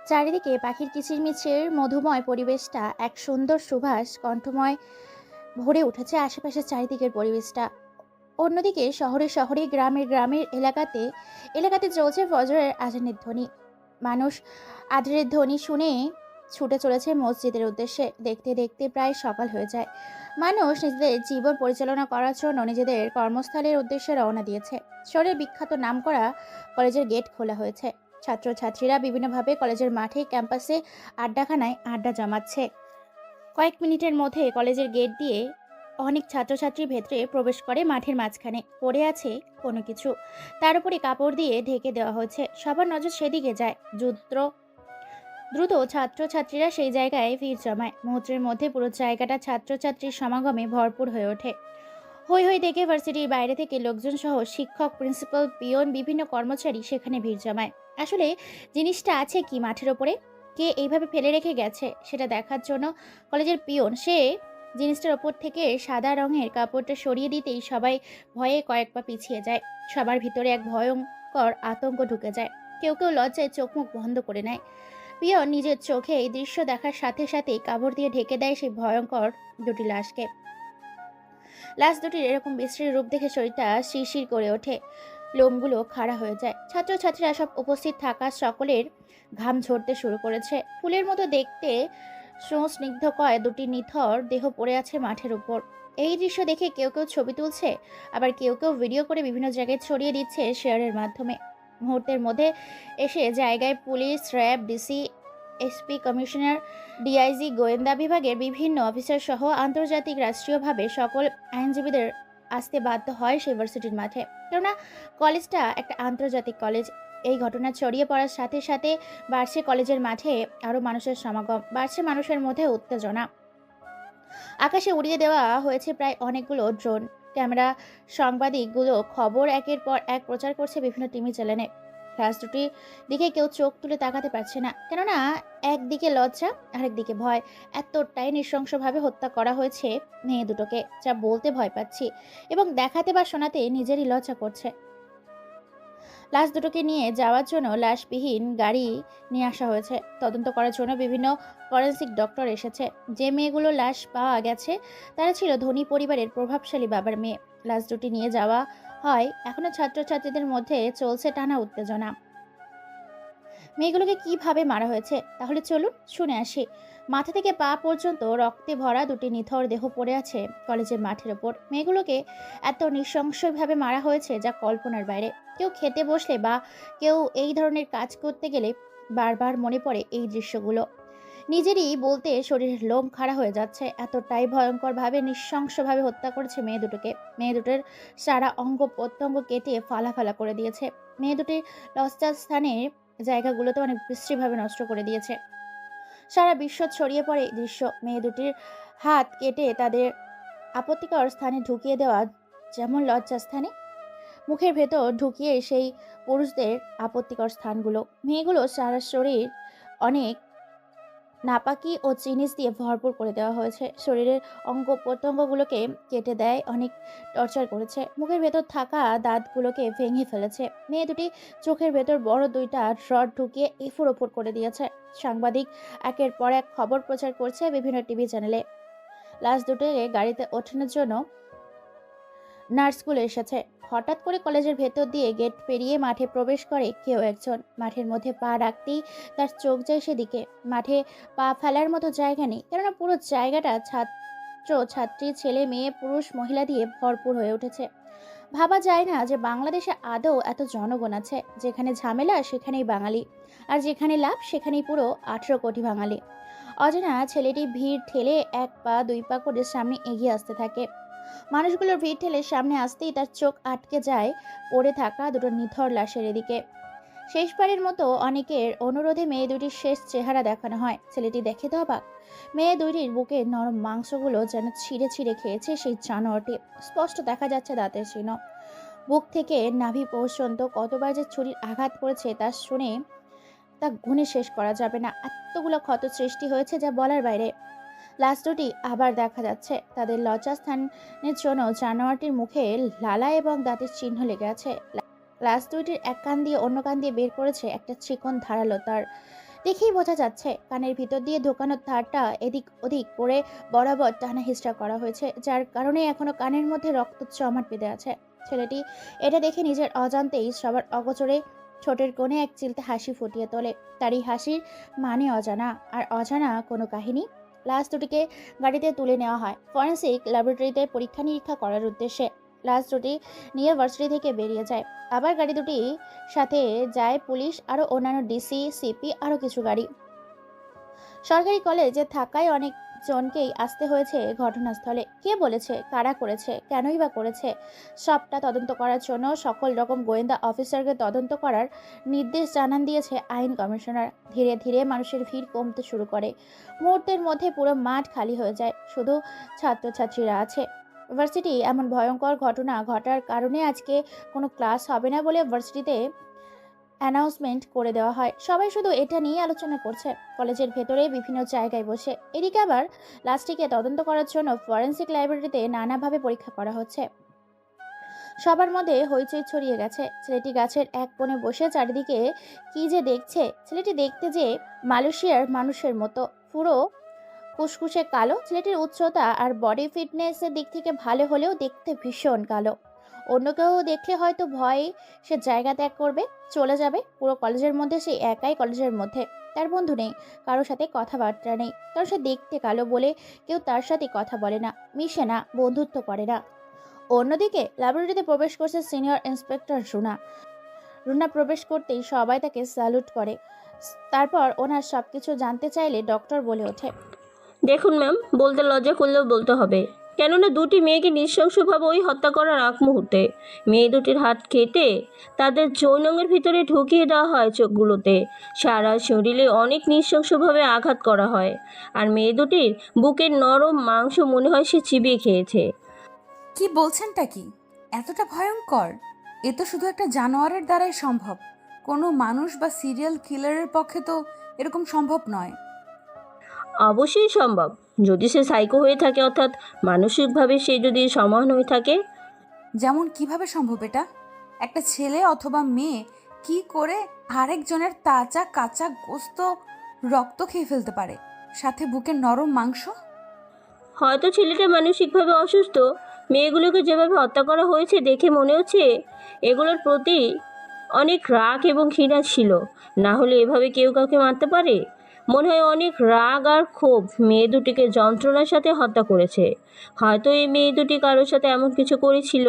চারিদিকে পাখির কিচিরমিচির মধুময় পরিবেশটা এক সুন্দর সুবাস কণ্ঠময় ভরে উঠেছে আশেপাশের চারিদিকের পরিবেশটা। অন্যদিকে শহরে শহরে গ্রামের গ্রামের এলাকাতে এলাকাতে চলছে ফজরের আজানের ধ্বনি। মানুষ আজানের ধ্বনি শুনে ছুটে চলেছে মসজিদের উদ্দেশ্যে। দেখতে দেখতে প্রায় সকাল হয়ে যায়। মানুষ নিজেদের জীবন পরিচালনা করার জন্য নিজেদের কর্মস্থলের উদ্দেশ্যে রওনা দিয়েছে। শহরের বিখ্যাত নামকরা কলেজের গেট খোলা হয়েছে। ছাত্রছাত্রীরা বিভিন্নভাবে কলেজের মাঠে ক্যাম্পাসে আড্ডাখানায় আড্ডা জমাচ্ছে। কয়েক মিনিটের মধ্যে কলেজের গেট দিয়ে অনেক ছাত্রছাত্রী ভেতরে প্রবেশ করে। মাঠের মাঝখানে পড়ে আছে কোনো কিছু, তার উপরে কাপড় দিয়ে ঢেকে দেওয়া হয়েছে। সবার নজর সেদিকে যায়। দ্রুত ছাত্রছাত্রীরা সেই জায়গায় ভিড় জমায়। মুহূর্তের মধ্যে পুরো জায়গাটা ছাত্রছাত্রীর সমাগমে ভরপুর হয়ে ওঠে। হই হই দেখে ভার্সিটির বাইরে থেকে লোকজন সহ শিক্ষক, প্রিন্সিপাল, পিয়ন, বিভিন্ন কর্মচারী সেখানে ভিড় জমায়। আসলে জিনিসটা আছে কি মাঠের ওপরে, কে এইভাবে ফেলে রেখে গেছে সেটা দেখার জন্য কলেজের পিয়ন সে জিনিসটার ওপর থেকে সাদা রঙের কাপড়টা সরিয়ে দিতেই সবাই ভয়ে কয়েক পা পিছিয়ে যায়। সবার ভিতরে এক ভয়ঙ্কর আতঙ্ক ঢুকে যায়। কেউ কেউ লজ্জায় চোখ মুখ বন্ধ করে নেয়। পিয়ন নিজের চোখে এই দৃশ্য দেখার সাথে সাথেই কাপড় দিয়ে ঢেকে দেয় সেই ভয়ঙ্কর দুটি লাশকে। লাশ দুটির এরকম বিশ্রী রূপ দেখে শরীরটা শিরশির করে ওঠে, লোমগুলো খাড়া হয়ে যায়। ছাত্রছাত্রীরা সব উপস্থিত থাকা সকলের ঘাম ঝরতে শুরু করেছে। ফুলের মতো দেখতে সুস্নিগ্ধ কয় দুটি নিথর দেহ পড়ে আছে মাঠের উপর। এই দৃশ্য দেখে কেউ কেউ ছবি তুলছে, আবার কেউ কেউ ভিডিও করে বিভিন্ন জায়গায় ছড়িয়ে দিচ্ছে শেয়ারের মাধ্যমে। মুহূর্তের মধ্যে এসে জায়গায় police, RAB, DC, SP, commissioner, DIG, গোয়েন্দা বিভাগের বিভিন্ন অফিসার সহ আন্তর্জাতিক রাষ্ট্রীয়ভাবে সকল আইনজীবীদের আসতে বাধ্য হয় সেই ভার্সিটির মাঠে। কেননা কলেজটা একটা আন্তর্জাতিক কলেজ। এই ঘটনা ছড়িয়ে পড়ার সাথে সাথে বাড়ছে কলেজের মাঠে আরও মানুষের সমাগম, বাড়ছে মানুষের মধ্যে উত্তেজনা। আকাশে উড়িয়ে দেওয়া হয়েছে প্রায় অনেকগুলো ড্রোন, ক্যামেরা। সাংবাদিকগুলো খবর একের পর এক প্রচার করছে বিভিন্ন টিভি চ্যানেলে। ক্লাস দুটির দিকে কেউ চোখ তুলে তাকাতে পারছে না, কেননা একদিকে লজ্জা, আরেকদিকে ভয়। এতটাই নৃশংসভাবে হত্যা করা হয়েছে মেয়ে দুটোকে, যা বলতে ভয় পাচ্ছি এবং দেখাতে বা শোনাতে নিজেরই লজ্জা করছে। লাশ দুটোকে নিয়ে যাওয়ার জন্য লাশবিহীন গাড়ি নিয়ে আসা হয়েছে। তদন্ত করার জন্য বিভিন্ন ফরেন্সিক ডক্টর এসেছে। যে মেয়েগুলো লাশ পাওয়া গেছে তারা ছিল ধনী পরিবারের প্রভাবশালী বাবার মেয়ে। লাশ দুটি নিয়ে যাওয়া হয়। এখনো ছাত্রছাত্রীদের মধ্যে চলছে টানা উত্তেজনা। মেয়েগুলোকে কিভাবে মারা হয়েছে তাহলে চলুন শুনে আসি। মাথা থেকে পা পর্যন্ত রক্তে ভরা দুটি নিথর দেহ পড়ে আছে কলেজের মাঠের ওপর। মেয়েগুলোকে এত নৃশংসভাবে মারা হয়েছে যা কল্পনার বাইরে। কেউ খেতে বসলে বা কেউ এই ধরনের কাজ করতে গেলে বারবার মনে পড়ে এই দৃশ্যগুলো। নিজেরই বলতে শরীরের লোম খাড়া হয়ে যাচ্ছে। এতটাই ভয়ঙ্করভাবে নৃশংসভাবে হত্যা করেছে মেয়ে দুটোকে। মেয়ে দুটোর সারা অঙ্গ প্রত্যঙ্গ কেটে ফালা ফালা করে দিয়েছে। মেয়ে দুটির লজ্জাস্থানের জায়গাগুলোতে অনেক বিশ্রীভাবে নষ্ট করে দিয়েছে। সারা বিশ্ব ছড়িয়ে পড়ে এই দৃশ্য। মেয়ে দুটির হাত কেটে তাদের আপত্তিকর স্থানে ঢুকিয়ে দেওয়া, যেমন লজ্জাস্থানে মুখের ভেতর ঢুকিয়ে সেই পুরুষদের আপত্তিকর স্থানগুলো। মেয়েগুলো সারা শরীর অনেক নাপাকি ও চিনিস দিয়ে ভরপুর করে দেওয়া হয়েছে। শরীরের অঙ্গ প্রত্যঙ্গগুলোকে কেটে দেয়, অনেক টর্চার করেছে। মুখের ভেতর থাকা দাঁতগুলোকে ভেঙে ফেলেছে। মেয়ে দুটি চোখের ভেতর বড় দুইটা রড ঢুকিয়ে এফুর ওপর করে দিয়েছে। সাংবাদিক একের পর এক খবর প্রচার করছে বিভিন্ন টিভি চ্যানেলে। লাশ দুটোকে গাড়িতে ওঠানোর জন্য নার্সগুলো এসেছে। হঠাৎ করে কলেজের ভেতর দিয়ে গেট পেরিয়ে মাঠে প্রবেশ করে কেউ একজন। মাঠের মধ্যে পা রাখতেই তার চোখ যায় সেদিকে। মাঠে পা ফেলার মতো জায়গা নেই, কেননা পুরো জায়গাটা ছাত্র ছাত্রী, ছেলে মেয়ে, পুরুষ মহিলা দিয়ে ভরপুর হয়ে উঠেছে। ভাবা যায় না যে বাংলাদেশে আদৌ এত জনগণ আছে। যেখানে ঝামেলা সেখানেই বাঙালি, আর যেখানে লাভ সেখানেই পুরো 18 কোটি বাঙালি। অজানা ছেলেটি ভিড় ঠেলে এক পা দুই পা করে সামনে এগিয়ে আসতে থাকে। মানুষগুলোর ভিড় ঠেলে সামনে আসতেই তার চোখ আটকে যায় পড়ে থাকা দুটো নিথর লাশের এদিকে। শেষবারের মতো অনেকের অনুরোধে মেয়ে দুটির শেষ চেহারা দেখানো হয়। ছেলেটি দেখে তো অবাক। মেয়ে দুটির বুকের নরম মাংসগুলো যেন ছিঁড়ে ছিঁড়ে খেয়েছে সেই জানোয়ারটি। স্পষ্ট দেখা যাচ্ছে দাঁতের চিহ্ন। বুক থেকে নাভি পর্যন্ত কতবার যে ছুরির আঘাত করেছে তা শুনে তা গুণে শেষ করা যাবে না। এতগুলো ক্ষত সৃষ্টি হয়েছে যা বলার বাইরে। লাশ দুটি আবার দেখা যাচ্ছে। তাদের লজ্জাস্থানের জন্য জানোয়ারটির মুখে লালা এবং দাঁতের চিহ্ন লেগে আছে। গ্লাস দুইটির এক কান দিয়ে অন্য কান দিয়ে বের করেছে একটা চিকন ধারালো তার। দেখেই বোঝা যাচ্ছে কানের ভিতর দিয়ে ঢোকানো তারটা এদিক ওদিক করে বরাবর টানা হিচড়া করা হয়েছে, যার কারণে এখনো কানের মধ্যে রক্ত জমাট বেঁধে আছে। ছেলেটি এটা দেখে নিজের অজান্তেই সবার অগোচরে ঠোঁটের কোণে এক চিলতে হাসি ফুটিয়ে তোলে। তার এই হাসির মানে অজানা, আর অজানা কোনো কাহিনী। লাশ দুটিকে গাড়িতে তুলে নেওয়া হয় ফরেন্সিক ল্যাবরেটরিতে পরীক্ষা নিরীক্ষা করার উদ্দেশ্যে। লাশ দুটি নিয়ে ভার্সিটি থেকে বেরিয়ে যায়। আবার গাড়ি দুটি সাথে যায় পুলিশ, আরও অন্যান্য ডিসি, সিপি, আরও কিছু গাড়ি। সরকারি কলেজে থাকায় অনেক জনকেই আসতে হয়েছে ঘটনাস্থলে। কে বলেছে, কারা করেছে, কেনই বা করেছে, সবটা তদন্ত করার জন্য সকল রকম গোয়েন্দা অফিসারকে তদন্ত করার নির্দেশ জানান দিয়েছে আইন কমিশনার। ধীরে ধীরে মানুষের ভিড় কমতে শুরু করে। মুহূর্তের মধ্যে পুরো মাঠ খালি হয়ে যায়, শুধু ছাত্রছাত্রীরা আছে। ভার্সিটি এমন ভয়ঙ্কর ঘটনা ঘটার কারণে আজকে কোনো ক্লাস হবে না বলে ভার্সিটিতে অ্যানাউন্সমেন্ট করে দেওয়া হয়। সবাই শুধু এটা নিয়ে আলোচনা করছে কলেজের ভেতরে বিভিন্ন জায়গায় বসে। এদিকে আবার লাশটিকে তদন্ত করার জন্য ফরেন্সিক ল্যাবরেটরিতে নানাভাবে পরীক্ষা করা হচ্ছে। সবার মধ্যে হইচই ছড়িয়ে গেছে। ছেলেটি গাছের এক কোণে বসে চারিদিকে কি যে দেখছে। ছেলেটি দেখতে যে মালয়েশিয়ার মানুষের মতো, পুরো কুসকুসে কালো। ছেলেটির উচ্চতা আর বডি ফিটনেসের দিক থেকে ভালো হলেও দেখতে ভীষণ কালো। অন্য কেউ দেখলে হয়তো ভয়ে সে জায়গা ত্যাগ করবে, চলে যাবে। পুরো কলেজের মধ্যে সে একাই কলেজের মধ্যে। তার বন্ধু নেই, কারোর সাথে কথাবার্তা নেই, কারণ সে দেখতে কালো বলে কেউ তার সাথে কথা বলে না, মিশে না, বন্ধুত্ব করে না। অন্যদিকে ল্যাবরেটরিতে প্রবেশ করছে সিনিয়র ইন্সপেক্টর রুনা। রুনা প্রবেশ করতেই সবাই তাকে স্যালুট করে। তারপর ওনার সবকিছু জানতে চাইলে ডক্টর বলে ওঠে, দেখুন ম্যাম, বলতে লজ্জা করলেও বলতে হবে, কেননা দুটি মেয়েকে নৃশংসভাবে ওই হত্যা করার আগ মুহূর্তে মেয়ে দুটির হাত কেটে তাদের যৌনাঙ্গের ভিতরে ঢুকিয়ে দেওয়া হয় চোখগুলোতে। সারা শরীরে অনেক নৃশংসভাবে আঘাত করা হয়, আর মেয়ে দুটির বুকের নরম মাংস মনে হয় সে চিবিয়ে খেয়েছে। কি বলছেনটা কি? এতটা ভয়ঙ্কর? এ তো শুধু একটা জানোয়ারের দ্বারাই সম্ভব। কোনো মানুষ বা সিরিয়াল কিলারের পক্ষে তো এরকম সম্ভব নয়। অবশ্যই সম্ভব, যদি সে সাইকো হয়ে থাকে, অর্থাৎ মানসিকভাবে সে যদি সমান হয়ে থাকে। যেমন কিভাবে সম্ভব এটা? একটা ছেলে অথবা মেয়ে কি করে আরেকজনের তাজা কাঁচা গোস্ত রক্ত খেয়ে ফেলতে পারে, সাথে বুকের নরম মাংস? হয়তো ছেলেটা মানসিকভাবে অসুস্থ। মেয়েগুলোকে যেভাবে হত্যা করা হয়েছে দেখে মনে হচ্ছে এগুলোর প্রতি অনেক রাগ এবং ঘৃণা ছিল, না হলে এভাবে কেউ কাউকে মারতে পারে? মনে হয় অনেক রাগ আর ক্ষোভ মেয়ে দুটিকে যন্ত্রণার সাথে হত্যা করেছে। হয়তো এই মেয়ে দুটি কারোর সাথে এমন কিছু করেছিল,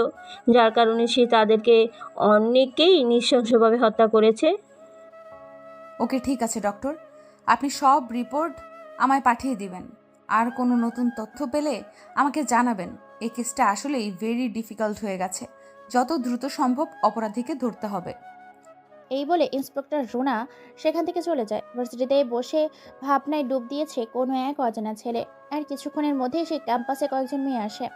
যার কারণে সে তাদেরকে অনেকেই নৃশংসভাবে হত্যা করেছে। ওকে, ঠিক আছে ডক্টর, আপনি সব রিপোর্ট আমায় পাঠিয়ে দিবেন। আর কোনো নতুন তথ্য পেলে আমাকে জানাবেন। এই কেসটা আসলেই ভেরি ডিফিকাল্ট হয়ে গেছে। যত দ্রুত সম্ভব অপরাধীকে ধরতে হবে। এই বলে ইন্সপেক্টর রুনা সেখান থেকে চলে যায়। ভার্সিটিতে বসে ভাবনায় ডুব দিয়েছে কোনো এক অজানা ছেলে। আর কিছুক্ষণের মধ্যে সেই ক্যাম্পাসে কয়েকজন মেয়ে আসে,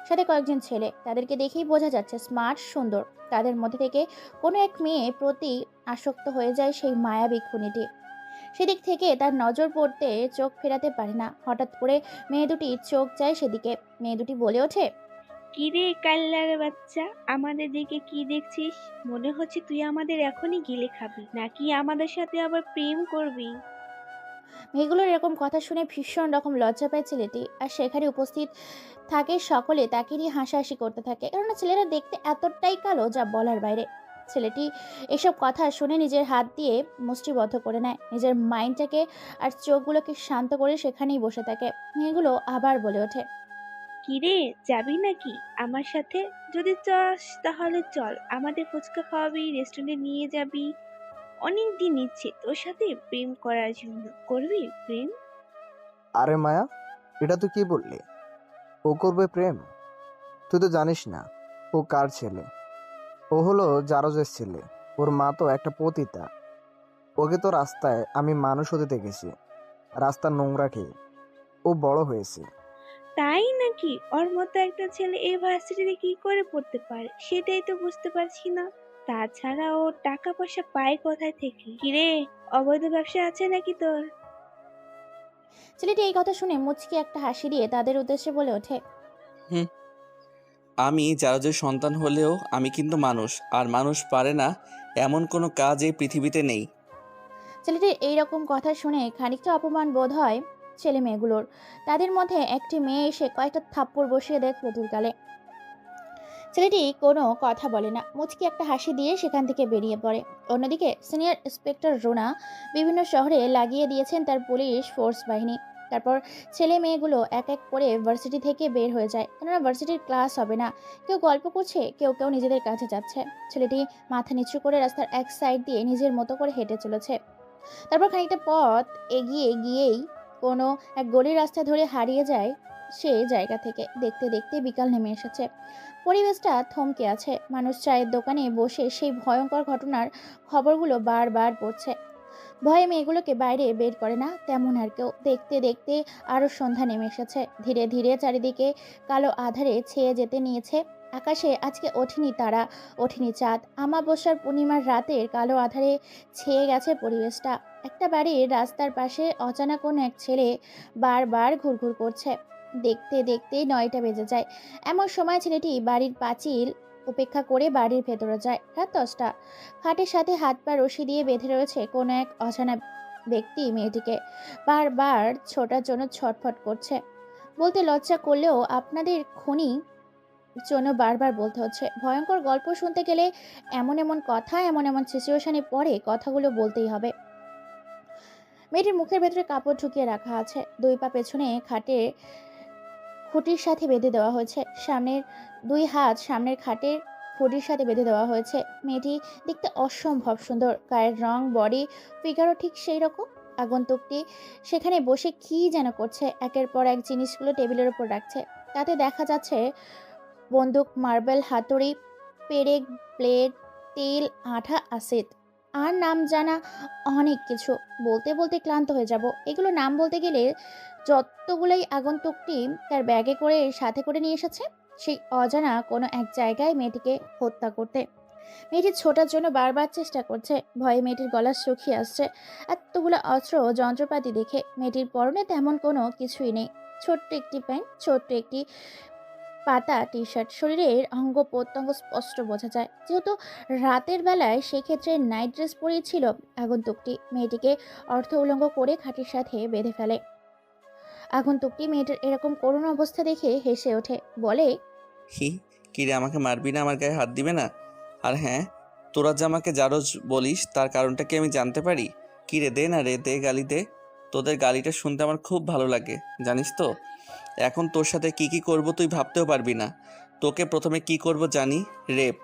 সাথে কয়েকজন ছেলে। তাদেরকে দেখেই বোঝা যাচ্ছে স্মার্ট, সুন্দর। তাদের মধ্যে থেকে কোনো এক মেয়ে প্রতি আসক্ত হয়ে যায় সেই মায়াবী খুনিটি। সেদিক থেকে তার নজর পড়তে চোখ ফেরাতে পারে না। হঠাৎ করে মেয়ে দুটি চোখ যায় সেদিকে। মেয়ে দুটি বলে ওঠে, কি রে কাল্লার বাচ্চা, আমাদের দিকে কি দেখছিস? মনে হচ্ছে তুই আমাদের এখনই গিলে খাবি, নাকি আমাদের সাথে আবার প্রেম করবি? মেয়েগুলোর এরকম কথা শুনে ভীষণ রকম লজ্জা পায় ছেলেটি। আর সেখানে উপস্থিত থাকে সকলে তাকে নিয়ে হাসাহাসি করতে থাকে, কেননা ছেলেরা দেখতে এতটাই কালো যা বলার বাইরে। ছেলেটি এসব কথা শুনে নিজের হাত দিয়ে মুষ্টিবদ্ধ করে নেয়, নিজের মাইন্ডটাকে আর চোখগুলোকে শান্ত করে সেখানেই বসে থাকে। মেয়েগুলো আবার বলে ওঠে, কি রে, যাবি নাকি আমার সাথে? যদি চাস তাহলে চল, আমাদের ফুচকা খাওয়াবি, রেস্টুরেন্টে নিয়ে যাবি। অনেক দিন ইচ্ছে তোর সাথে প্রেম করার জন্য। করবি প্রেম? আরে মায়া, এটা তুই কি বললি? ও করবে প্রেম? তুই তো জানিস না ও কার ছেলে। ও হলো জারজের ছেলে। ওর মা তো একটা পতিতা। ওকে তো রাস্তায় আমি মানুষ হতে দেখেছি, রাস্তার নোংরা খেয়ে। ও বড় হয়েছে। তাই নাকি? ওর মতো একটা ছেলে এই ভার্সিটিতে কি করে পড়তে পারে সেটাই তো বুঝতে পারছি না। তাছাড়া ও টাকা পয়সা পায় কোথায় থেকে? কিরে, অবৈধ ব্যবসা আছে নাকি তোর? ছেলেটি এই কথা শুনে মুচকি একটা হাসি দিয়ে তাদের উদ্দেশ্যে বলে ওঠে, হুম, আমি জারজের সন্তান হলেও আমি কিন্তু মানুষ, আর মানুষ পারে না এমন কোনো কাজ এই পৃথিবীতে নেই। ছেলেটির এইরকম কথা শুনে খানিকটা অপমান বোধ হয় ছেলে মেয়েগুলোর। তাদের মধ্যে একটি মেয়ে এসে কয়েকটা থাপ্পড় বসিয়ে দেয় পুতুল গালে। ছেলেটি কোনো কথা বলে না, মুচকি একটা হাসি দিয়ে সেখান থেকে বেরিয়ে পড়ে। অন্যদিকে সিনিয়র ইন্সপেক্টর রুনা বিভিন্ন শহরে লাগিয়ে দিয়েছেন তার পুলিশ ফোর্স বাহিনী। তারপর ছেলে মেয়েগুলো এক এক করে ভার্সিটি থেকে বের হয়ে যায়, কেননা ভার্সিটির ক্লাস হবে না। কেউ গল্প করছে, কেউ কেউ নিজেদের কাছে যাচ্ছে। ছেলেটি মাথা নিচু করে রাস্তার এক সাইড দিয়ে নিজের মতো করে হেঁটে চলেছে। তারপর খানিকটা পথ এগিয়ে গিয়েই কোনো এক গলির রাস্তা ধরে হারিয়ে যায় সে জায়গা থেকে। দেখতে দেখতে বিকাল নেমে এসেছে, পরিবেশটা থমকে আছে। মানুষ চায়ের দোকানে বসে সেই ভয়ঙ্কর ঘটনার খবরগুলো বারবার পড়ছে। ভয়ে মেয়েগুলোকে বাইরে বের করে না তেমন আর কেউ। দেখতে দেখতে আরও সন্ধ্যা নেমে এসেছে। ধীরে ধীরে চারিদিকে কালো আধারে ছেয়ে যেতে নিয়েছে। আকাশে আজকে ওঠেনি তারা, ওঠেনি চাঁদ। আমাবস্যার পূর্ণিমার রাতের কালো আধারে ছেয়ে গেছে পরিবেশটা। একটা বাড়ির রাস্তার পাশে অজানা কোনো এক ছেলে বারবার ঘুরঘুর করছে। দেখতে দেখতে 9টা বেজে যায়। এমন সময় ছেলেটি বাড়ির পাঁচিল উপেক্ষা করে বাড়ির ভেতরে যায়। রাত 10টা। খাটের সাথে হাত পা রশি দিয়ে বেঁধে রয়েছে কোনো এক অজানা ব্যক্তি মেয়েটিকে। বারবার ছোটার জন্য ছটফট করছে। বলতে লজ্জা করলেও আপনাদের খুনি জন্য বারবার বলতে হচ্ছে। ভয়ঙ্কর গল্প শুনতে গেলে এমন এমন কথা, এমন এমন সিচুয়েশনে পড়ে কথাগুলো বলতেই হবে। মেয়েটির মুখের ভেতরে কাপড় ঢুকিয়ে রাখা আছে। 2 পা পেছনে খাটের খুঁটির সাথে বেঁধে দেওয়া হয়েছে। সামনের 2 হাত সামনের খাটের খুঁটির সাথে বেঁধে দেওয়া হয়েছে। মেয়েটি দেখতে অসম্ভব সুন্দর, গায়ের রং, বডি ফিগারও ঠিক সেই রকম। আগন্তুকটি সেখানে বসে কি যেন করছে, একের পর এক জিনিসগুলো টেবিলের উপর রাখছে। তাতে দেখা যাচ্ছে বন্দুক, মার্বেল, হাতুড়ি, পেরেক, ব্লেড, তেল, আঠা, অ্যাসিড আর নাম জানা অনেক কিছু। বলতে বলতে ক্লান্ত হয়ে যাব। এগুলো নাম বলতে গেলে যতগুলোই আগন্তুকটি তার ব্যাগে করে সাথে করে নিয়ে এসেছে সেই অজানা কোনো এক জায়গায় মেয়েটিকে হত্যা করতে। মেয়েটি ছোটার জন্য বারবার চেষ্টা করছে। ভয়ে মেয়েটির গলা শুকিয়ে আসছে। এতগুলো অস্ত্র ও যন্ত্রপাতি দেখে। মেয়েটির পরনে তেমন কোনো কিছুই নেই। ছোট্ট একটি প্যান্ট, ছোট্ট একটি পাতা টি শার্ট। শরীরের অঙ্গ প্রত্যঙ্গ স্পষ্ট বোঝা যায়। যেহেতু রাতের বেলায় সেক্ষেত্রে নাইট ড্রেস পরিয়েছিল আগন্তুকটি। মেয়েটিকে অর্ধ উলঙ্গ করে খাটের সাথে বেঁধে ফেলে। আগন্তুকটি মেয়েটার এরকম করুণ অবস্থা দেখে হেসে ওঠে, বলে, হি, কিরে আমাকে মারবি না, আমার গায়ে হাত দিবে না? আর হ্যাঁ, তোরা যে আমাকে জারজ বলিস তার কারণটা কি আমি জানতে পারি? কিরে দে না রে, দে গালি দে। তোদের গালিটা শুনতে আমার খুব ভালো লাগে, জানিস তো। এখন তোর সাথে কি কি করব তুই ভাবতেও পারবি না। তোকে প্রথমে কি করব জানি? রেপ।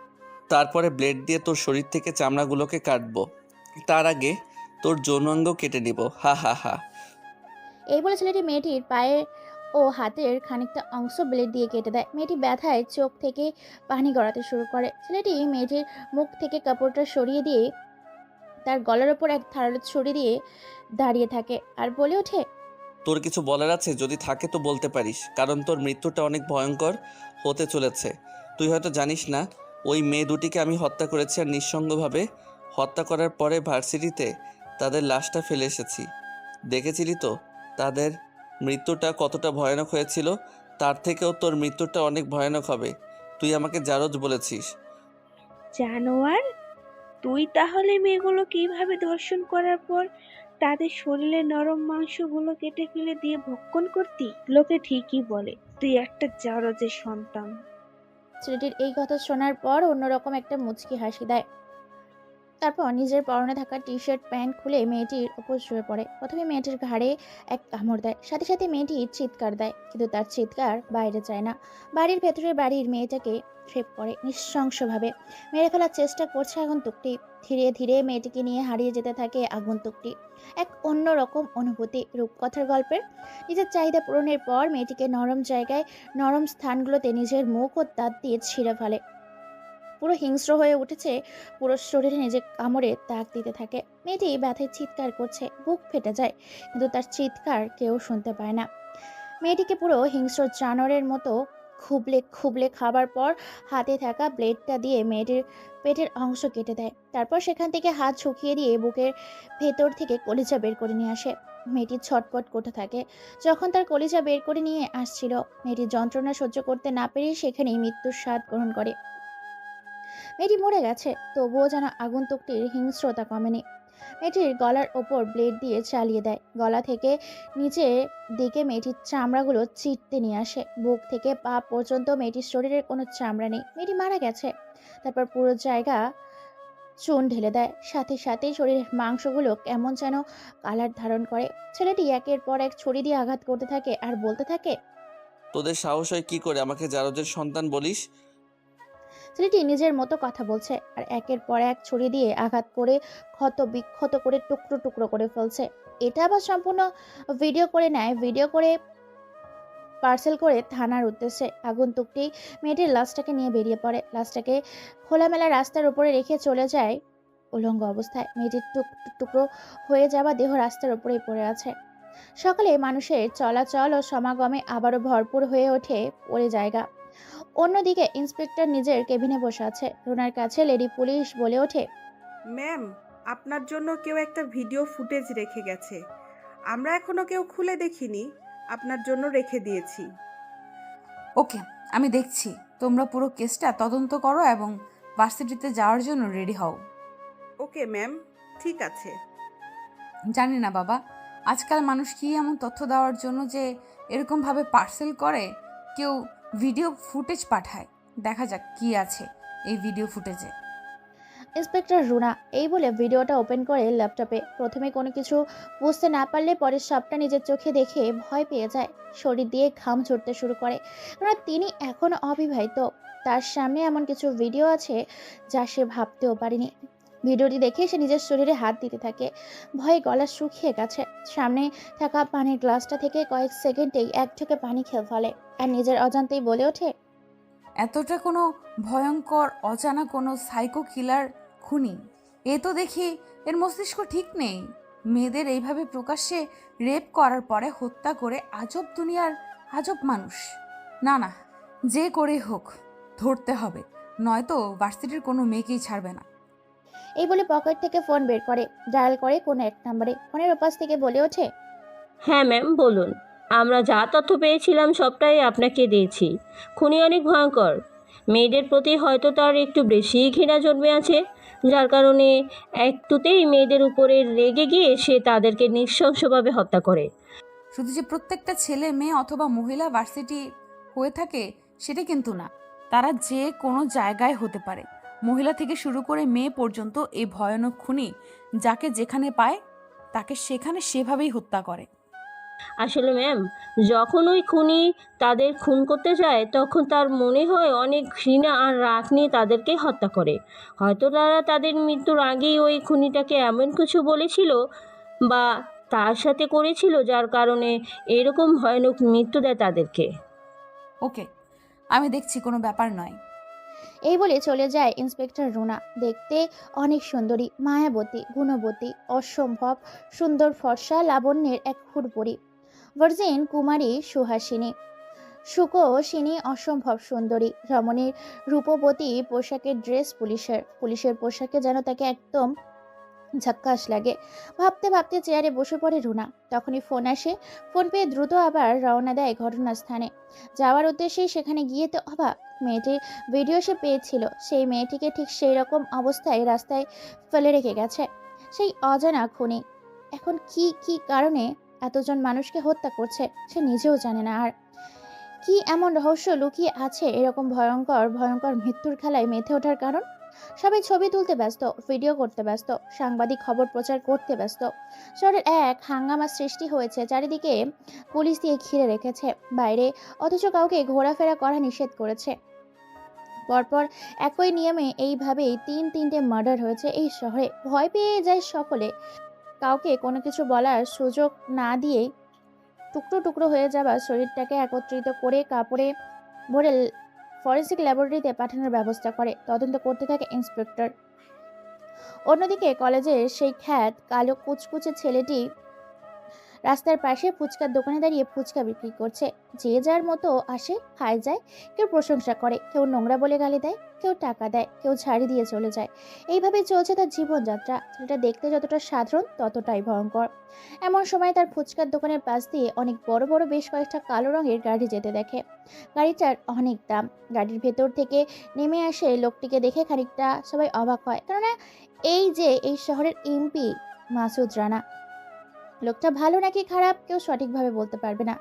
তারপরে ব্লেড দিয়ে তোর শরীর থেকে চামড়াগুলোকে কাটবো। তার আগে তোর যৌনাঙ্গ কেটে নিব। হা হা হা। এই বলে ছেলেটি মেয়েটির পায়ের ও হাতের খানিকটা অংশ ব্লেড দিয়ে কেটে দেয়। মেয়েটি ব্যথায় চোখ থেকে পানি গড়াতে শুরু করে। ছেলেটি মেয়েটির মুখ থেকে কাপড়টা সরিয়ে দিয়ে তার গলার ওপর এক ধারালো ছুরি দিয়ে দাঁড়িয়ে থাকে আর বলে ওঠে, তোর কিছু বলার আছে? যদি থাকে তো বলতে পারিস, কারণ তোর মৃত্যুটা অনেক ভয়ঙ্কর হতে চলেছে। তুই হয়তো জানিস না, ওই মেয়ে দুটিকে আমি হত্যা করেছি, আর নিঃসঙ্গভাবে হত্যা করার পরে ভার্সিটিতে তাদের লাশটা ফেলে এসেছি। দেখেছিলি তো তাদের মৃত্যুটা কতটা ভয়ানক হয়েছিল? তার থেকেও তোর মৃত্যুটা অনেক ভয়ানক হবে। তুই আমাকে জারজ বলেছিস। জানোয়ার, তুই তাহলে মেয়েগুলো কিভাবে ধর্ষণ করার পর তাদের শরীরের নরম মাংসগুলো কেটে ফেলে দিয়ে ভক্ষণ করতি? লোকে ঠিকই বলে তুই একটা জারজের সন্তান। ছেলেটির এই কথা শোনার পর অন্যরকম একটা মুচকি হাসি দেয়। তারপর নিজের পরনে থাকা টি শার্ট প্যান্ট খুলে মেয়েটির উপর শুয়ে পড়ে। প্রথমে মেয়েটির ঘাড়ে এক কামড় দেয়, সাথে সাথে মেয়েটি চিৎকার দেয়, কিন্তু তার চিৎকার বাইরে যায় না। বাড়ির ভেতরে বাড়ির মেয়েটাকে ট্রেপ করে নৃশংসভাবে মেরে ফেলার চেষ্টা করছে আগন্তুকটি। ধীরে ধীরে মেয়েটিকে নিয়ে হারিয়ে যেতে থাকে আগন্তুকটি। এক অন্যরকম অনুভূতি রূপকথার গল্পের। নিজের চাহিদা পূরণের পর মেয়েটিকে নরম জায়গায়, নরম স্থানগুলোতে নিজের মুখ ও দাঁত দিয়ে ছিঁড়ে ফেলে। পুরো হিংস্র হয়ে উঠেছে, পুরো শরীরে নিজে কামড়ে দাগ দিতে থাকে। মেয়েটি ব্যথায় চিৎকার করছে, বুক ফেটে যায়, কিন্তু তার চিৎকার কেউ শুনতে পায় না। মেয়েটিকে পুরো হিংস্র জানোয়ারের মতো খুবলে খুবলে খাবার পর হাতে থাকা ব্লেডটা দিয়ে মেয়েটির পেটের অংশ কেটে দেয়। তারপর সেখান থেকে হাত শুকিয়ে দিয়ে বুকের ভেতর থেকে কলিজা বের করে নিয়ে আসে। মেয়েটি ছটপট করতে থাকে। যখন তার কলিজা বের করে নিয়ে আসছিল, মেয়েটির যন্ত্রণা সহ্য করতে না পেরে সেখানেই মৃত্যুর স্বাদ গ্রহণ করে। মেয়েটি মরে গেছে, তবুও যেন আগন্তুকটির হিংস্রতা কমেনি। মেয়েটির গলার ওপর ব্লেড দিয়ে চালিয়ে দেয়। গলা থেকে নিচের দিকে মেয়েটির চামড়াগুলো চিটতে নিয়ে আসে। বুক থেকে পা পর্যন্ত মেয়েটির শরীরের কোনো চামড়া নেই। মেয়েটি মারা গেছে। তারপর পুরো জায়গা চুন ঢেলে দেয়। সাথে সাথেই শরীরের মাংসগুলো কেমন যেন কালার ধারণ করে। ছেলেটি একের পর এক ছুরি দিয়ে আঘাত করতে থাকে আর বলতে থাকে। তোদের সাহস হয় কি করে আমাকে জারজের সন্তান বলিস? ছেলেটি নিজের মতো কথা বলছে আর একের পর এক ছুরি দিয়ে আঘাত করে ক্ষত বিক্ষত করে টুকরো টুকরো করে ফেলছে। এটা আবার সম্পূর্ণ ভিডিও করে নেয়। ভিডিও করে পার্সেল করে থানার উদ্দেশ্যে। আগন্তুকটি মেয়েটির লাশটাকে নিয়ে বেরিয়ে পড়ে। লাশটাকে খোলামেলা রাস্তার উপরে রেখে চলে যায় উলঙ্গ অবস্থায়। মেয়েটির টুকরো হয়ে যাওয়া দেহ রাস্তার উপরেই পড়ে আছে। সকালে মানুষের চলাচল ও সমাগমে আবারও ভরপুর হয়ে ওঠে পড়ে জায়গা। অন্যদিকে ইন্সপেক্টর নিজের কেবিনে বসে আছে। রুনার কাছে লেডি পুলিশ বলে ওঠে। ম্যাম, আপনার জন্য কেউ একটা ভিডিও ফুটেজ রেখে গেছে। আমরা এখনো কেউ খুলে দেখিনি, আপনার জন্য রেখে দিয়েছি। ওকে, আমি দেখছি। তোমরা পুরো কেসটা তদন্ত করো এবং ভার্সিটিতে যাওয়ার জন্য রেডি হও। ওকে ম্যাম, ঠিক আছে। জানি না বাবা, আজকাল মানুষ কি এমন তথ্য দেওয়ার জন্য যে এরকমভাবে পার্সেল করে, কেউ ভিডিও ফুটেজ পাঠায়। দেখা যাক কি আছে এই ভিডিও ফুটেজে। ইন্সপেক্টর রুনা এই বলে ভিডিওটা ওপেন করে ল্যাপটপে। প্রথমে কোনো কিছু বুঝতে না পারলে পরে সবটা নিজের চোখে দেখে ভয় পেয়ে যায়। শরীর দিয়ে ঘাম ঝরতে শুরু করে, কারণ তিনি এখনো অবিবাহিত। তার সামনে এমন কিছু ভিডিও আছে যা সে ভাবতেও পারেনি। ভিডিওটি দেখে সে নিজের শরীরে হাত দিতে থাকে। ভয়ে গলা শুকিয়ে গেছে। সামনে থাকা পানির গ্লাসটা থেকে কয়েক সেকেন্ডেই এক ঢোকে পানি খেয়ে ফেলে আর নিজের অজান্তেই বলে ওঠে। এতটা কোনো ভয়ঙ্কর অজানা কোনো সাইকো কিলার খুনি, এ তো দেখি এর মস্তিষ্ক ঠিক নেই। মেয়েদের এইভাবে প্রকাশ্যে রেপ করার পরে হত্যা করে আজব দুনিয়ার আজব মানুষ। না না, যে করে হোক ধরতে হবে, নয়তো ভার্সিটির কোনো মেয়েকেই ছাড়বে না। এই বলে পকেট থেকে ফোন বের করে ডায়াল করে কোনো এক নম্বরে। ফোনের ওপাশ থেকে বলে ওঠে। হ্যাঁ ম্যাম, বলুন। আমরা যা তথ্য পেয়েছিলাম সবটাই আপনাকে দিয়েছি। খুনি অনেক ভয়ঙ্কর। মেয়েদের প্রতি হয়তো তার একটু বেশিই ঘৃণা জন্মে আছে, যার কারণে একটুতেই মেয়েদের উপরে রেগে গিয়ে সে তাদেরকে নৃশংসভাবে হত্যা করে। শুধু যে প্রত্যেকটা ছেলে মেয়ে অথবা মহিলা ভার্সিটি হয়ে থাকে সেটা কিন্তু না, তারা যে কোনো জায়গায় হতে পারে। মহিলা থেকে শুরু করে মেয়ে পর্যন্ত এই ভয়ানক খুনি যাকে যেখানে পায় তাকে সেখানে সেভাবেই হত্যা করে। আসলে ম্যাম, যখন ওই খুনি তাদের খুন করতে যায় তখন তার মনে হয় অনেক ঘৃণা আর রাগ নিয়ে তাদেরকে হত্যা করে। হয়তো তারা তাদের মৃত্যুর আগেই ওই খুনিটাকে এমন কিছু বলেছিল বা তার সাথে করেছিল, যার কারণে এরকম ভয়ানক মৃত্যু দেয় তাদেরকে। ওকে, আমি দেখছি, কোনো ব্যাপার নয়। এই বলে চলে যায় ইন্সপেক্টর রুনা। দেখতে অনেক সুন্দরী, মায়াবতী, গুণবতী, অসম্ভব সুন্দর, ফর্সা, লাবণ্যের এক হুড়পড়ি ভার্জিন কুমারী সুহাসিনী, সুকোসিনী, অসম্ভব সুন্দরী রমণীর রূপবতী পোশাকের ড্রেস পুলিশের পোশাকে যেন তাকে একদম ঝাক্কাস লাগে। ভাবতে ভাবতে চেয়ারে বসে পড়ে রুনা। তখনই ফোন আসে। ফোন পেয়ে দ্রুত আবার রওনা দেয় ঘটনাস্থানে। যাওয়ার উদ্দেশ্যে সেখানে গিয়ে তো অবাক, মেয়েটির ভিডিও সে পেয়েছিল সেই মেয়েটিকে ঠিক সেই রকম অবস্থায় রাস্তায় ফেলে রেখে গেছে সেই অজানা খুনি। এখন কি কি কারণে এতজন মানুষকে হত্যা করছে সে নিজেও জানে না। আর কি এমন রহস্য লুকিয়ে আছে এরকম ভয়ঙ্কর ভয়ঙ্কর মৃত্যুর খেলায় মেতে ওঠার কারণ? সবাই ছবি তুলতে ব্যস্ত, ভিডিও করতে ব্যস্ত, সাংবাদিক খবর প্রচার করতে ব্যস্ত। শহরের এক হাঙ্গামা সৃষ্টি হয়েছে। চারিদিকে পুলিশ দিয়ে ঘিরে রেখেছে বাইরে, অথচ কাউকে ঘোরাফেরা করা নিষেধ করেছে। পরপর একই নিয়মে এইভাবেই তিনটে মার্ডার হয়েছে এই শহরে। ভয় পেয়ে যায় সকলে। কাউকে কোনো কিছু বলার সুযোগ না দিয়েই টুকরো টুকরো হয়ে যাওয়া শরীরটাকে একত্রিত করে কাপড়ে ভরে ফরেন্সিক ল্যাবরেটরিতে পাঠানোর ব্যবস্থা করে। তদন্ত করতে থাকে ইন্সপেক্টর। অন্যদিকে কলেজের সেই খ্যাত কালো কুচকুচে ছেলেটি রাস্তার পাশে ফুচকার দোকানে দাঁড়িয়ে ফুচকা বিক্রি করছে। যে যার মতো আসে, খায়, যায়। কেউ প্রশংসা করে, কেউ নোংরা বলে গালি দেয়, কেউ টাকা দেয়, কেউ ঝাড়ি দিয়ে চলে যায়। এইভাবেই চলছে তার জীবনযাত্রা। ছেলেটা দেখতে যতটা সাধারণ ততটাই ভয়ঙ্কর। এমন সময় তার ফুচকার দোকানের পাশ দিয়ে অনেক বড় বড় বেশ কয়েকটা কালো রঙের গাড়ি যেতে দেখে। গাড়িটার অনেক দাম। গাড়ির ভেতর থেকে নেমে আসে লোকটিকে দেখে খানিকটা সবাই অবাক হয়, কেননা এই যে এই শহরের এমপি মাসুদ রানা। লোকটা ভালো নাকি খারাপ কেউ সঠিকভাবে বলতে পারবে না।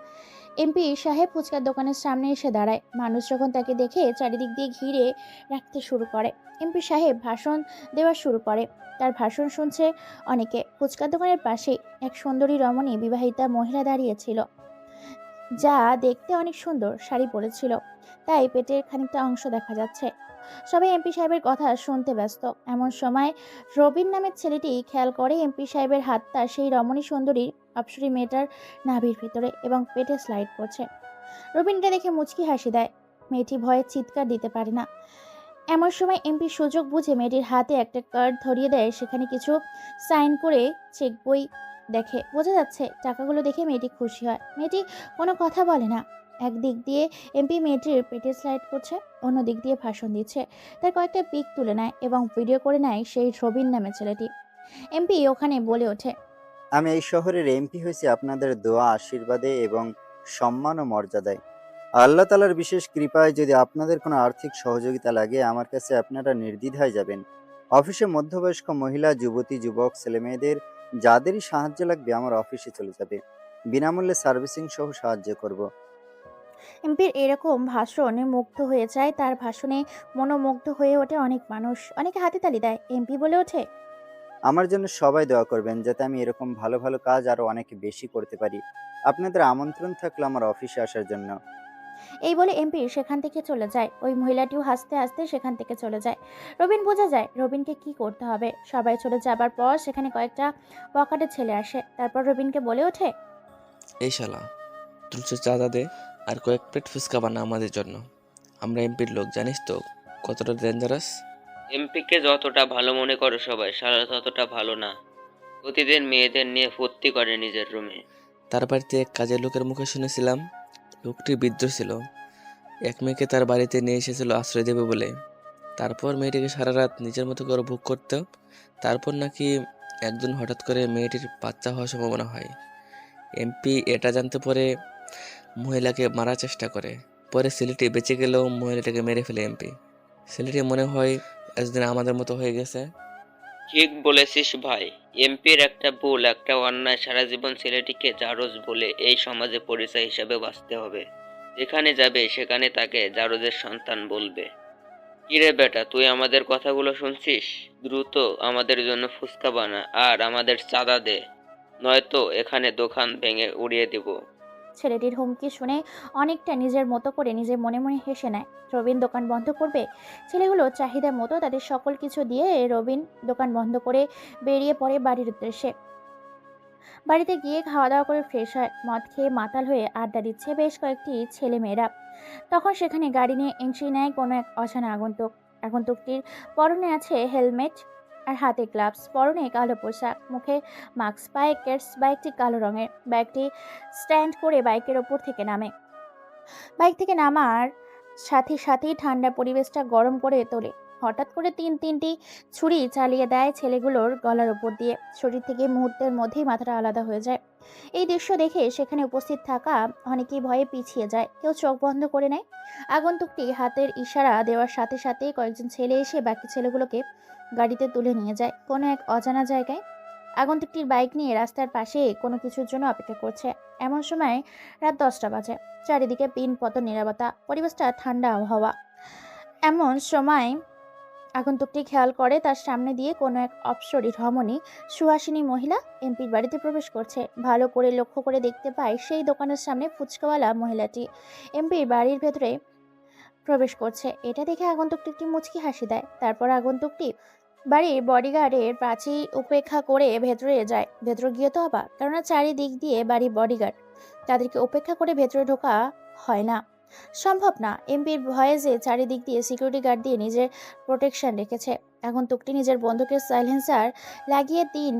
এমপি সাহেব ফুচকার দোকানের সামনে এসে দাঁড়ায়। মানুষ যখন তাকে দেখে চারিদিক দিয়ে ঘিরে রাখতে শুরু করে। এমপি সাহেব ভাষণ দেওয়া শুরু করে। তার ভাষণ শুনছে অনেকে। ফুচকার দোকানের পাশে এক সুন্দরী রমণী বিবাহিতা মহিলা দাঁড়িয়েছিল, যা দেখতে অনেক সুন্দর। শাড়ি পরেছিল, তাই পেটের খানিকটা অংশ দেখা যাচ্ছে। সবাই এমপি সাহেবের কথা শুনতে ব্যস্ত। এমন সময় রবিন নামের ছেলেটি খেয়াল করে এমপি সাহেবের হাতটা সেই রমণী সুন্দরী অপ্সরী মেয়েটার নাভির ভিতরে এবং পেটে স্লাইড করছে। রবিনকে দেখে মুচকি হাসি দেয়। মেয়েটি ভয়ে চিৎকার দিতে পারে না। এমন সময় এমপি সুযোগ বুঝে মেয়েটির হাতে একটা কার্ড ধরিয়ে দেয়। সেখানে কিছু সাইন করে চেক বই দেখে। বোঝা যাচ্ছে টাকাগুলো দেখে মেয়েটি খুশি হয়। মেয়েটি কোনো কথা বলে না। একদিক দিয়ে এমপি মেয়েটির পেটে স্লাইড করছে, অন্য দিক দিয়ে ভাষণ দিচ্ছে। তার কয়েকটা পিক তুলে নেয় এবং ভিডিও করে নেয় সেই রবিন নামের ছেলেটি। এমপি ওখানে বলে ওঠে, আমি এই শহরের এমপি হয়েছি আপনাদের দোয়া, আশীর্বাদে এবং সম্মান ও মর্যাদায়। আল্লাহ তাআলার বিশেষ কৃপায় যদি আপনাদের কোনো আর্থিক সহযোগিতা লাগে, আমার কাছে আপনারা নির্দ্বিধায় যাবেন। অফিসে মধ্যবয়স্ক মহিলা, যুবতী, যুবক, ছেলেমেয়েদের যাদেরই সাহায্য লাগবে আমার অফিসে চলে যাবে। বিনামূল্যে সার্ভিসিং সহ সাহায্য করব। এমপির এরকম ভাষণে মুগ্ধ হয়ে যায়। তার ভাষণে মনোমুগ্ধ হয়ে ওঠে অনেক মানুষ। অনেকে হাততালি দেয়। এমপি বলে ওঠে, আমার জন্য সবাই দোয়া করবেন যাতে আমি এরকম ভালো ভালো কাজ আরো অনেক বেশি করতে পারি। আপনাদের আমন্ত্রণ থাকলো আমার অফিসে আসার জন্য। এই বলে এমপি সেখান থেকে চলে যায়। ওই মহিলাটিও হাসতে হাসতে সেখান থেকে চলে যায়। রবিন বোঝা যায় রবিনকে কি করতে হবে। সবাই চলে যাবার পর সেখানে কয়েকটা বখাটে ছেলে আসে। তারপর রবিনকে বলে ওঠে, এই শালা, দ্রুত চাঁদা দে আর কয়েক প্লেট ফুচকা বানা আমাদের জন্য। আমরা এমপির লোক, জানিস তো কতটা ডেঞ্জারাস। এমপিকে যতটা ভালো মনে করো সবাই, সারা ততটা ভালো না। প্রতিদিন মেয়েদের নিয়ে ফুর্তি করে নিজের রুমে। তার বাড়িতে এক কাজের লোকের মুখে শুনেছিলাম লোকটি বৃদ্ধ ছিল। এক মেয়েকে তার বাড়িতে নিয়ে এসেছিল আশ্রয় দেবে বলে। তারপর মেয়েটিকে সারা রাত নিজের মতো করে ভোগ করত। তারপর নাকি একদিন হঠাৎ করে মেয়েটির বাচ্চা হওয়ার সম্ভাবনা হয়। এমপি এটা জানতে পরে মহিলাকে মারার চেষ্টা করে। পরে ছেলেটি বেঁচে গেলেও মহিলাটাকে মেরে ফেলে এমপি। ছেলেটি মনে হয় একদিন আমাদের মতো হয়ে গেছে। ঠিক বলেছিস ভাই। এমপির একটা ভুল, একটা অন্যায় সারা জীবন ছেলেটিকে জারজ বলে এই সমাজে পরিচয় হিসেবে বাঁচতে হবে। যেখানে যাবে সেখানে তাকে জারজের সন্তান বলবে। কিরে বেটা, তুই আমাদের কথাগুলো শুনছিস? দ্রুত আমাদের জন্য ফুচকা বানা আর আমাদের চাঁদা দে, নয়তো এখানে দোকান ভেঙে উড়িয়ে দিব। ছেলেটির হুমকি শুনে অনেকটা নিজের মতো করে নিজে মনে মনে হেসে নেয়। রবিন দোকান বন্ধ করবে। ছেলেগুলো চাহিদা মতো তাদের সকল কিছু দিয়ে রবিন দোকান বন্ধ করে বেরিয়ে পড়ে বাড়ির উদ্দেশ্যে। বাড়িতে গিয়ে খাওয়া দাওয়া করে ফ্রেশ হয়। মদ খেয়ে মাতাল হয়ে আড্ডা দিচ্ছে বেশ কয়েকটি ছেলে মেয়েরা। তখন সেখানে গাড়ি নিয়ে এন্ট্রি নেয় কোনো এক অজানা আগন্তুক। আগন্তুকটির পরনে আছে হেলমেট আর হাতে গ্লাভস, পরনে কালো পোশাক, মুখে মাস্ক, পায়ে কেটস। বাইকটি কালো রঙের। বাইকটি স্ট্যান্ড করে বাইকের ওপর থেকে নামে। বাইক থেকে নামার সাথে সাথেই ঠান্ডা পরিবেশটা গরম করে তোলে। হঠাৎ করে তিনটি ছুরি চালিয়ে দেয় ছেলেগুলোর গলার ওপর দিয়ে। শরীর থেকে মুহূর্তের মধ্যেই মাথাটা আলাদা হয়ে যায়। এই দৃশ্য দেখে সেখানে উপস্থিত থাকা অনেকেই ভয়ে পিছিয়ে যায়, কেউ চোখ বন্ধ করে নেয়। আগন্তুকটি হাতের ইশারা দেওয়ার সাথে সাথেই কয়েকজন ছেলে এসে বাকি ছেলেগুলোকে গাড়িতে তুলে নিয়ে যায় কোনো এক অজানা জায়গায়। আগন্তুকটির বাইক নিয়ে রাস্তার পাশে কোনো কিছুর জন্য অপেক্ষা করছে। এমন সময় রাত 10টা বাজে। চারিদিকে পিনপতন নীরবতা, পরিবেশটা ঠান্ডা আবহাওয়া। এমন সময় আগন্তুকটি খেয়াল করে তার সামনে দিয়ে কোনো এক অপ্সরী রমণী সুহাসিনী মহিলা এমপির বাড়িতে প্রবেশ করছে। ভালো করে লক্ষ্য করে দেখতে পায় সেই দোকানের সামনে ফুচকাওয়ালা মহিলাটি এমপির বাড়ির ভেতরে প্রবেশ করছে। এটা দেখে আগন্তুকটি একটি মুচকি হাসি দেয়। তারপর আগন্তুকটি বাড়ির বডিগার্ডের প্রাচীর উপেক্ষা করে ভেতরে যায়। ভেতরে গিয়ে তো অবাক, কেননা চারিদিক দিয়ে বাড়ির বডিগার্ড। তাদেরকে উপেক্ষা করে ভেতরে ঢোকা হয় না, সম্ভব না। এমপির ভয়ে যে চারিদিক দিয়ে সিকিউরিটি গার্ড দিয়ে নিজের প্রোটেকশন রেখেছে। আগন্তুকটি নিজের বন্দুকের সাইলেন্সার লাগিয়ে 3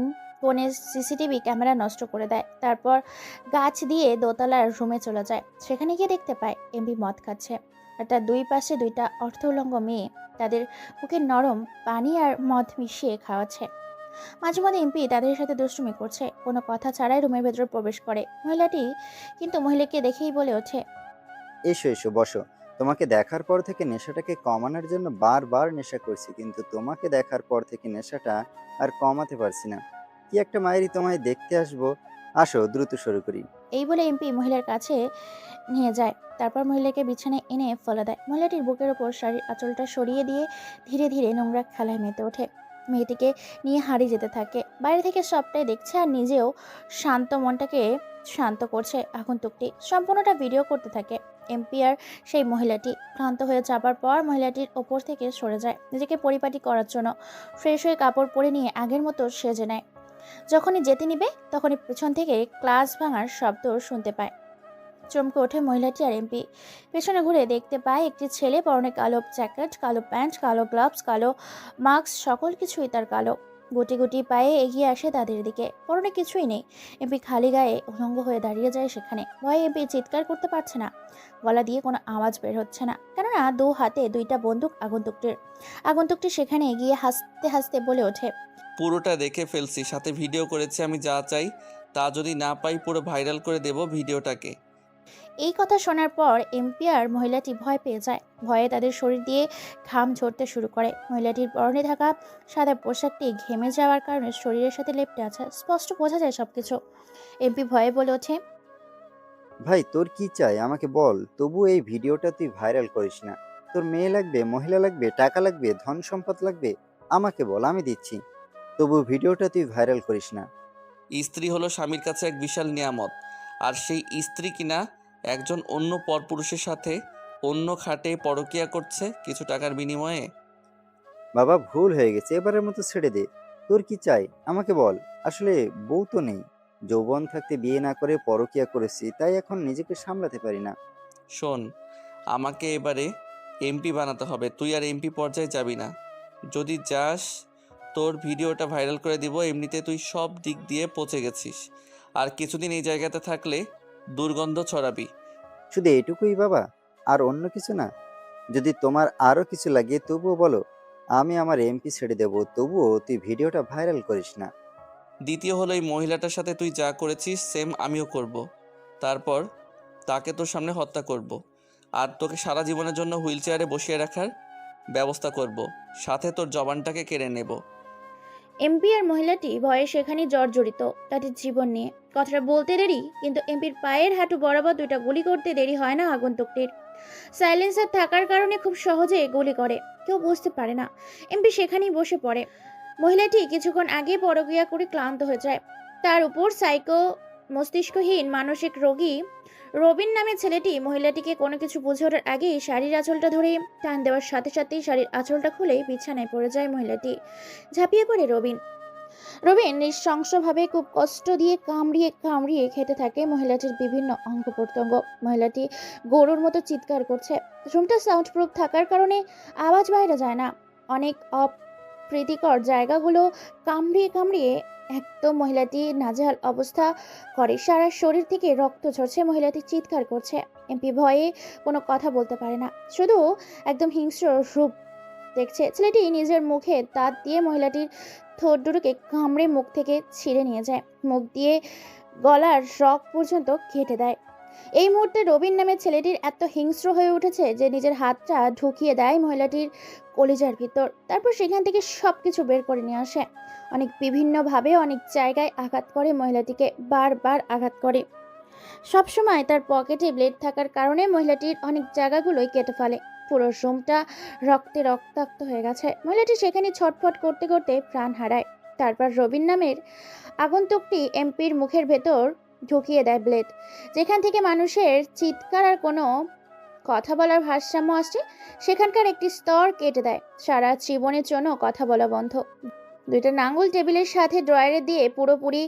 ফোনের সিসিটিভি ক্যামেরা নষ্ট করে দেয়। তারপর গাছ দিয়ে দোতলার রুমে চলে যায়। সেখানে গিয়ে দেখতে পায় এমপি মদ খাচ্ছে আর তার দুই পাশে দুইটা অর্থউলঙ্গ মেয়ে তাদের মুখে নরম পানি আর মদ মিশিয়ে খাওয়াচ্ছে। মাঝে মাঝে এমপি তাদের সাথে দুষ্টুমি করছে। কোনো কথা ছাড়াই রুমের ভেতর প্রবেশ করে মহিলাটি, কিন্তু মহিলাকে দেখেই বলে ওঠে, এসো এসো বসো। তোমাকে দেখার পর থেকে নেশাটাকে কমানোর জন্য বারবার নেশা করছি, কিন্তু তোমাকে দেখার পর থেকে নেশাটা আর কমাতে পারছি না। কি একটা মায়েরই তোমায় দেখতে আসবো। আসো দ্রুত শুরু করি। এই বলে এমপি মহিলার কাছে নিয়ে যায়। তারপর মহিলাকে বিছানায় এনে ফেলে দেয়। মহিলাটির বুকের ওপর শাড়ির আঁচলটা সরিয়ে দিয়ে ধীরে ধীরে নোংরা খেলায় মেতে ওঠে। মেয়েটিকে নিয়ে হারিয়ে যেতে থাকে। বাইরে থেকে সবটাই দেখছে আর নিজেও শান্ত মনটাকে শান্ত করছে আগন্তুকটি। সম্পূর্ণটা ভিডিও করতে থাকে এমপি আর সেই মহিলাটি। ক্লান্ত হয়ে যাবার পর মহিলাটির ওপর থেকে সরে যায়, নিজেকে পরিপাটি করার জন্য ফ্রেশ হয়ে কাপড় পরে নিয়ে আগের মতো সেজে নেয়। যখনই যেতে নিবে তখনই পেছন থেকে গ্লাস ভাঙার শব্দ শুনতে পায়। চমকে ওঠে মহিলাটি আর এমপি। পেছনে ঘুরে দেখতে পায় একটি ছেলে, পরনে কালো জ্যাকেট, কালো প্যান্ট, কালো গ্লাভস, কালো মাস্ক, সকল কিছুই তার কালো। গুটি গুটি পায়ে এগিয়ে আসে তাদের দিকে। পরনে কিছুই নেই। এমপি খালি গায়ে উলঙ্গ হয়ে দাঁড়িয়ে যায় সেখানে। ভয়ে এমপি চিৎকার করতে পারছে না, গলা দিয়ে কোনো আওয়াজ বের হচ্ছে না, কেননা দু হাতে দুইটা বন্দুক আগন্তুকটির। আগন্তুকটি সেখানে এগিয়ে হাসতে হাসতে বলে ওঠে, পুরোটা দেখে ফেলছি, সাথে ভিডিও করেছি। আমি যা চাই তা যদি না পাই পুরো ভাইরাল করে দেব ভিডিওটাকে। এই কথা শোনার পর এমপি আর মহিলাটি ভয় পেয়ে যায়। ভয়ে তাদের শরীর দিয়ে ঘাম ঝরতে শুরু করে। মহিলাটির পরনে থাকা সাদা পোশাকটি ঘেমে যাওয়ার কারণে শরীরের সাথে লেপ্টে আছে, স্পষ্ট বোঝা যায় সবকিছু। এমপি ভয়ে বলে ওঠে, ভাই তোর কি চাই আমাকে বল, তবু এই ভিডিওটা তুই ভাইরাল করিস না। তোর মেয়ে লাগবে, মহিলা লাগবে, টাকা লাগবে, ধন সম্পদ লাগবে, আমাকে বল, আমি দিচ্ছি। তবু ভিডিওটা তুই ভাইরাল করিস না। স্ত্রী হলো স্বামীর কাছে এক বিশাল নিয়ামত, আর সেই স্ত্রী কিনা একজন অন্য পরপুরুষের সাথে অন্য খাটে পরকীয়া করছে কিছু টাকার বিনিময়ে। বাবা ভুল হয়ে গেছে, এবারের মতো ছেড়ে দে। তোর কি চাই আমাকে বল। আসলে বউ তো নেই, যৌবন থাকতে বিয়ে না করে পরকীয়া করেছি, তাই এখন নিজেকে সামলাতে পারি না। শোন, আমাকে এবারে এমপি বানাতে হবে। তুই আর এমপি পর্যায়ে যাবি না। যদি যাস তোর ভিডিওটা ভাইরাল করে দিব। এমনিতে তুই সব দিক দিয়ে পচে গেছিস, আর কিছুদিন এই জায়গাতে থাকলে দুর্গন্ধ ছড়াবি। শুধু এটুকুই বাবা, আর অন্য কিছু না? যদি তোমার আরো কিছু লাগে তবুও বলো, আমি আমার এমপি ছেড়ে দেবো, তবুও তুই ভিডিওটা ভাইরাল করিস না। দ্বিতীয় হলো, এই মহিলাটার সাথে তুই যা করেছিস সেম আমিও করব। তারপর তাকে তোর সামনে হত্যা করব, আর তোকে সারা জীবনের জন্য হুইল চেয়ারে বসিয়ে রাখার ব্যবস্থা করব, সাথে তোর জবানটাকে কেড়ে নেব। এমপি আর মহিলাটি ভয়ে সেখানে জর্জরিত তাদের জীবন নিয়ে। কথাটা বলতে দেরি, কিন্তু এমপির পায়ের হাঁটু বরাবর দুইটা গুলি করতে দেরি হয় না আগন্তুকটির। সাইলেন্সার থাকার কারণে খুব সহজে গুলি করে, কেউ বুঝতে পারে না। এমপি সেখানেই বসে পড়ে। মহিলাটি কিছুক্ষণ আগে পরক্রিয়া করে ক্লান্ত হয়ে যায়। তার উপর সাইকো মস্তিষ্কহীন মানসিক রোগী রবিন নামে ছেলেটি মহিলাটিকে কোনো কিছু বুঝে ওঠার আগেই শাড়ির আঁচলটা ধরে টান দেওয়ার সাথে সাথেই শাড়ির আঁচলটা খুলে বিছানায় পড়ে যায় মহিলাটি। ঝাঁপিয়ে পড়ে রবিন। রবিন নৃশংসভাবে খুব কষ্ট দিয়ে কামড়িয়ে কামড়িয়ে খেতে থাকে মহিলাটির বিভিন্ন অঙ্গ প্রত্যঙ্গ। মহিলাটি গরুর মতো চিৎকার করছে। রুমটা সাউন্ড প্রুফ থাকার কারণে আওয়াজ বাইরে যায় না। অনেক অপ্রীতিকর জায়গাগুলো কামড়িয়ে কামড়িয়ে একদম মহিলাটি নাজেহাল অবস্থা করে। সারা শরীর থেকে রক্ত ঝরছে। মহিলাটি চিৎকার করছে। এমপি ভয়ে কোনো কথা বলতে পারে না, শুধু একদম হিংস্র রূপ দেখছে। ছেলেটি নিজের মুখে দাঁত দিয়ে মহিলাটির ঠোঁট দুটোকে কামড়ে মুখ থেকে ছিঁড়ে নিয়ে যায়, মুখ দিয়ে গলার রগ পর্যন্ত কেটে দেয়। এই মুহূর্তে রবিন নামের ছেলেটির এত হিংস্র হয়ে উঠেছে যে নিজের হাতটা ঢুকিয়ে দেয় মহিলাটির কলিজার ভিতর। তারপর সেখান থেকে সবকিছু বের করে নিয়ে আসে। অনেক বিভিন্নভাবে অনেক জায়গায় আঘাত করে মহিলাটিকে, বারবার আঘাত করে। সবসময় তার পকেটে ব্লেড থাকার কারণে মহিলাটির অনেক জায়গাগুলোই কেটে ফেলে। পুরো রুমটা রক্তে রক্তাক্ত হয়ে গেছে। মহিলাটি সেখানে ছটফট করতে করতে প্রাণ হারায়। তারপর রবিন নামের আগন্তুকটি এমপির মুখের ভেতর ঢুকিয়ে দেয় ব্লেড, যেখান থেকে মানুষের চিৎকার আর কোনো কথা বলার ভারসাম্য আসছে সেখানকার একটি স্তর কেটে দেয়। সারা জীবনের জন্য কথা বলা বন্ধ। দুইটা নাঙ্গল টেবিলের সাথে ড্রয়ারে দিয়ে পুরোপুরি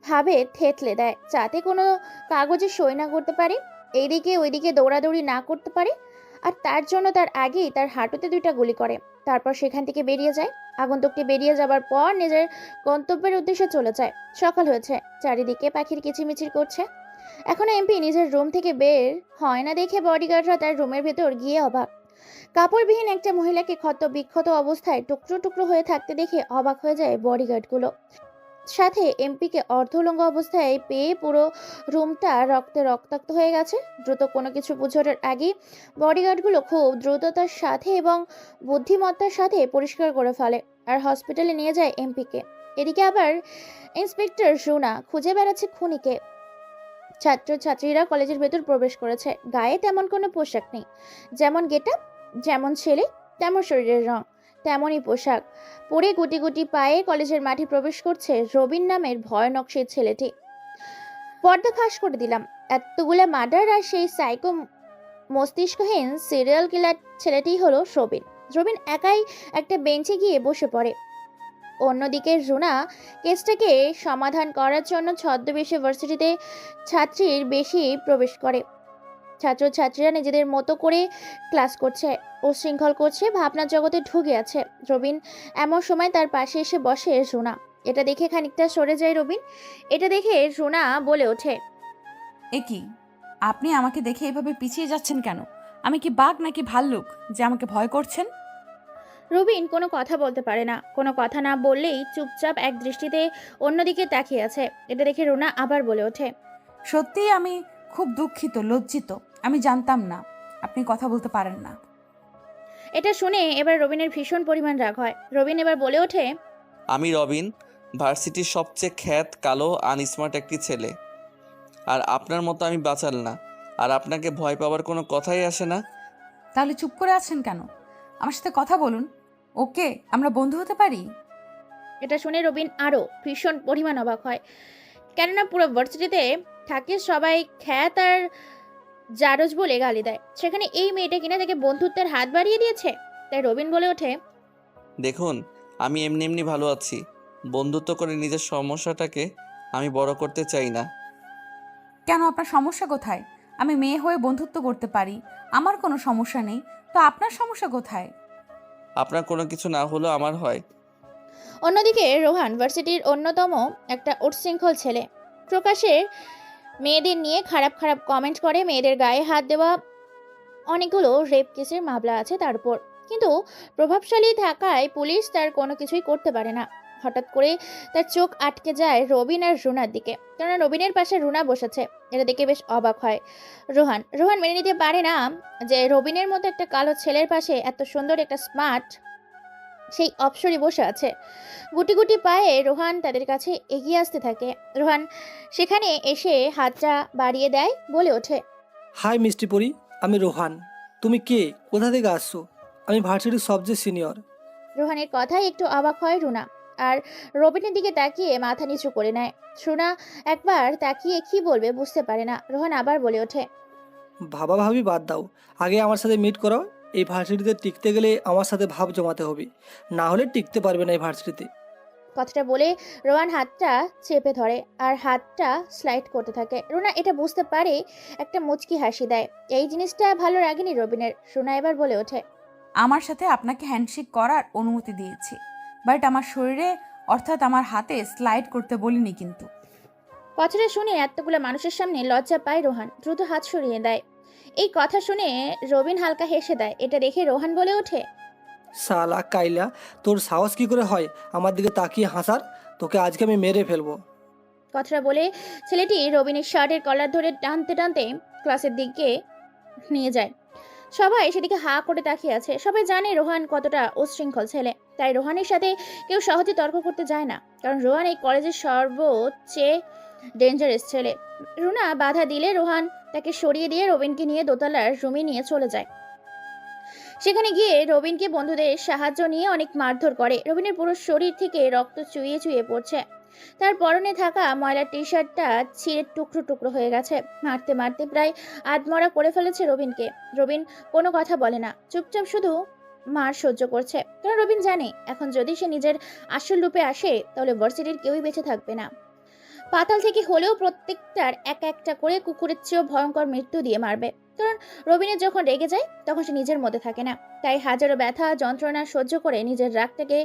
ভাবে থেতলে দেয়, যাতে কোনো কাগজে সই না করতে পারে, এইদিকে ওইদিকে দৌড়াদৌড়ি না করতে পারে। আর তার জন্য তার আগেই তার হাঁটুতে দুইটা গুলি করে। তারপর সেখান থেকে বেরিয়ে যায়। আগন্তুকটি বেরিয়ে যাবার পর নিজের গন্তব্যের উদ্দেশ্যে চলে যায়। সকাল হয়েছে, চারিদিকে পাখির কিচিমিচির করছে। এখনো এমপি নিজের রুম থেকে বের হয় না দেখে বডিগার্ডরা তার রুমের ভেতর গিয়ে অবাক। কাপড়বিহীন একটা মহিলাকে ক্ষত বিক্ষত অবস্থায় টুকরো টুকরো হয়ে থাকতে দেখে অবাক হয়ে যায় বডিগার্ডগুলো। সাথে এমপিকে অর্ধউলঙ্গ অবস্থায় পেয়ে পুরো রুমটা রক্তে রক্তাক্ত হয়ে গেছে। দ্রুত কোনো কিছু বুঝানোর আগে বডিগার্ডগুলো খুব দ্রুততার সাথে এবং বুদ্ধিমত্তার সাথে পরিষ্কার করে ফেলে আর হসপিটালে নিয়ে যায় এমপিকে। এদিকে আবার ইন্সপেক্টর রুনা খুঁজে বেড়াচ্ছে খুনিকে। ছাত্রছাত্রীরা কলেজের ভেতর প্রবেশ করেছে। গায়ে তেমন কোনো পোশাক নেই, যেমন গেটআপ, যেমন ছেলে তেমন শরীরের রং, তেমনই পোশাক পরে গুটি গুটি পায়ে কলেজের মাঠে প্রবেশ করছে রবিন নামের ভয়ানক সেই ছেলেটি। পর্দা ফাঁস করে দিলাম, এতগুলা মার্ডার আর সেই সাইকো মস্তিষ্কহীন সিরিয়াল কিলার ছেলেটি হলো রবিন। রবিন একাই একটা বেঞ্চে গিয়ে বসে পড়ে। অন্যদিকে রুনা কেসটাকে সমাধান করার জন্য ছদ্মবেশে ভার্সিটিতে ছাত্রীর বেশি প্রবেশ করে। ছাত্রছাত্রীরা নিজেদের মতো করে ক্লাস করছে, উচ্ছৃঙ্খল করছে, ভাবনার জগতে ঢুকে আছে। রবিন এমন সময় তার পাশে এসে বসে রুনা। এটা দেখে খানিকটা সরে যায় রবিন। এটা দেখে রুনা বলে ওঠে, এ কি, আপনি আমাকে দেখে এভাবে পিছিয়ে যাচ্ছেন কেন? আমি কি বাঘ নাকি ভাল্লুক যে আমাকে ভয় করছেন? রবিন কোনো কথা বলতে পারে না। কোনো কথা না বললেই চুপচাপ এক দৃষ্টিতে অন্যদিকে তাকিয়ে আছে। এটা দেখে রুনা আবার বলে ওঠে, সত্যিই আমি খুব দুঃখিত, লজ্জিত। আমি জানতাম না আপনি কথা বলতে পারেন না। এটা শুনে এবার রবিনের ভীষণ পরিমাণ রাগ হয়। রবিন এবার বলে ওঠে, আমি রবিন, ভার্সিটির সবচেয়ে খ্যাত কালো আনস্মার্ট একটি ছেলে। আর আপনার মতো আমি বাচাল না। আর আপনাকে ভয় পাওয়ার কোনো কথাই আসে না। তাহলে চুপ করে আছেন কেন? আমার সাথে কথা বলুন। ওকে, আমরা বন্ধু হতে পারি? এটা শুনে রবিন আরও ভীষণ পরিমাণ অবাক হয়। কেননা পুরো ভার্সিটিতে থাকে সবাই খ্যাত আর জারজ বলে গালি দেয়, সেখানে এই মেয়েটা কিনা তাকে বন্ধুত্বের হাত বাড়িয়ে দিয়েছে। তাই রবিন বলে ওঠে, দেখুন, আমি এমনি এমনি ভালো আছি। বন্ধুত্ব করে নিজের সমস্যাটাকে আমি বড় করতে চাই না। কেন, আপনার সমস্যা কোথায়? আমি মেয়ে হয়ে বন্ধুত্ব করতে পারি, আমার কোনো সমস্যা নেই। তো আপনার সমস্যা কোথায়? আপনার কোনো কিছু না হলেও আমার হয়। অন্যদিকে রোহান ভার্সিটির অন্যতম একটা উচ্ছৃঙ্খল ছেলে। প্রকাশ্যে মেয়েদের নিয়ে খারাপ খারাপ কমেন্ট করে, মেয়েদের গায়ে হাত দেওয়া, অনেকগুলো রেপ কেসের মামলা আছে তার উপর। কিন্তু প্রভাবশালী থাকায় পুলিশ তার কোনো কিছুই করতে পারে না। হঠাৎ করে তার চোখ আটকে যায় রবিন আর রুনার দিকে, কেননা রবিনের পাশে রুনা বসেছে। এটা দেখে বেশ অবাক হয় রোহান। রোহান মেনে নিতে পারে না যে রবিনের মতো একটা কালো ছেলের পাশে এত সুন্দর একটা স্মার্ট সেই অপসরী বসে আছে। গুটি গুটি পায়ে রোহান তাদের কাছে এগিয়ে আসতে থাকে। রোহান সেখানে এসে হাতটা বাড়িয়ে দেয়, বলে ওঠে, হাই মিষ্টি পরি, আমি রোহান। তুমি কে, কোথা থেকে আসছো? আমি ভার্সিটির সবচেয়ে সিনিয়র। রোহানের কথায় একটু অবাক হয় রুনা, আর রবিনের দিকে তাকিয়ে মাথা নিচু করে নেয়। রুনা একবার তাকিয়ে কি বলবে বুঝতে পারে না। রোহান আবার বলে ওঠে, ভাবা ভাবি বাদ দাও, আগে আমার সাথে মিট করো। এই ভার্সিটিতে টিকতে গেলে আমার সাথে ভাব জমাতে হবে, না হলে টিকতে পারবে না এই ভার্সিটিতে। কথাটা বলে রোহান হাতটা চেপে ধরে আর হাতটা স্লাইড করতে থাকে। রুনা এটা বুঝতে পারে, একটা মুচকি হাসি দেয়। এই জিনিসটা ভালো লাগেনি রবিনের। রুনা এবার বলে ওঠে, আমার সাথে আপনাকে হ্যান্ডশেক করার অনুমতি দিয়েছি, বাট আমার শরীরে অর্থাৎ আমার হাতে স্লাইড করতে বলিনি কিন্তু। কথাটা শুনে এতগুলো মানুষের সামনে লজ্জা পায় রোহান, দ্রুত হাত সরিয়ে দেয়। এই কথা শুনে রবিন হালকা হেসে দেয়। এটা দেখে রোহান বলে ওঠে, সালা কাইলা, তোর সাহস কি করে হয় আমার দিকে তাকিয়ে হাসার? তোকে আজকে আমি মেরে ফেলবো। কথাটা বলে ছেলেটি রবিনের শার্টের কলার ধরে টানতে টানতে ক্লাসের দিকে নিয়ে যায়। সবাই সেদিকে হা করে তাকিয়ে আছে। সবাই জানে রোহান কতটা উচ্ছৃঙ্খল ছেলে, তাই রোহানের সাথে কেউ সহজে তর্ক করতে যায় না, কারণ রোহান এই কলেজের সর্বোচ্চেয়ে ডেঞ্জারাস ছেলে। রুনা বাধা দিলে রোহান তাকে সরিয়ে দিয়ে রবিনকে নিয়ে দোতলার রুমে নিয়ে চলে যায়। সেখানে গিয়ে রবিনকে বন্ধুদের সাহায্য নিয়ে অনেক মারধর করে। রবিনের পুরো শরীর থেকে রক্ত চুইয়ে চুইয়ে পড়ছে। তার পরনে থাকা ময়লা টি শার্টটা ছিঁড়ে টুকরো টুকরো হয়ে গেছে। মারতে মারতে প্রায় আধমরা করে ফেলেছে রবিনকে। রবিন কোনো কথা বলে না, চুপচাপ শুধু মার সহ্য করছে, কারণ রবিন জানে এখন যদি সে নিজের আসল রূপে আসে তাহলে ভার্সিটির কেউই বেঁচে থাকবে না। পাতাল থেকে হলেও প্রত্যেকটার এক একটা করে কুকুরের চেয়েও ভয়ঙ্কর মৃত্যু দিয়ে মারবে। কারণ রবিনের যখন রেগে যায় তখন সে নিজের মধ্যে থাকে না। তাই হাজারো ব্যথা যন্ত্রণা সহ্য করে নিজের রাগটাকে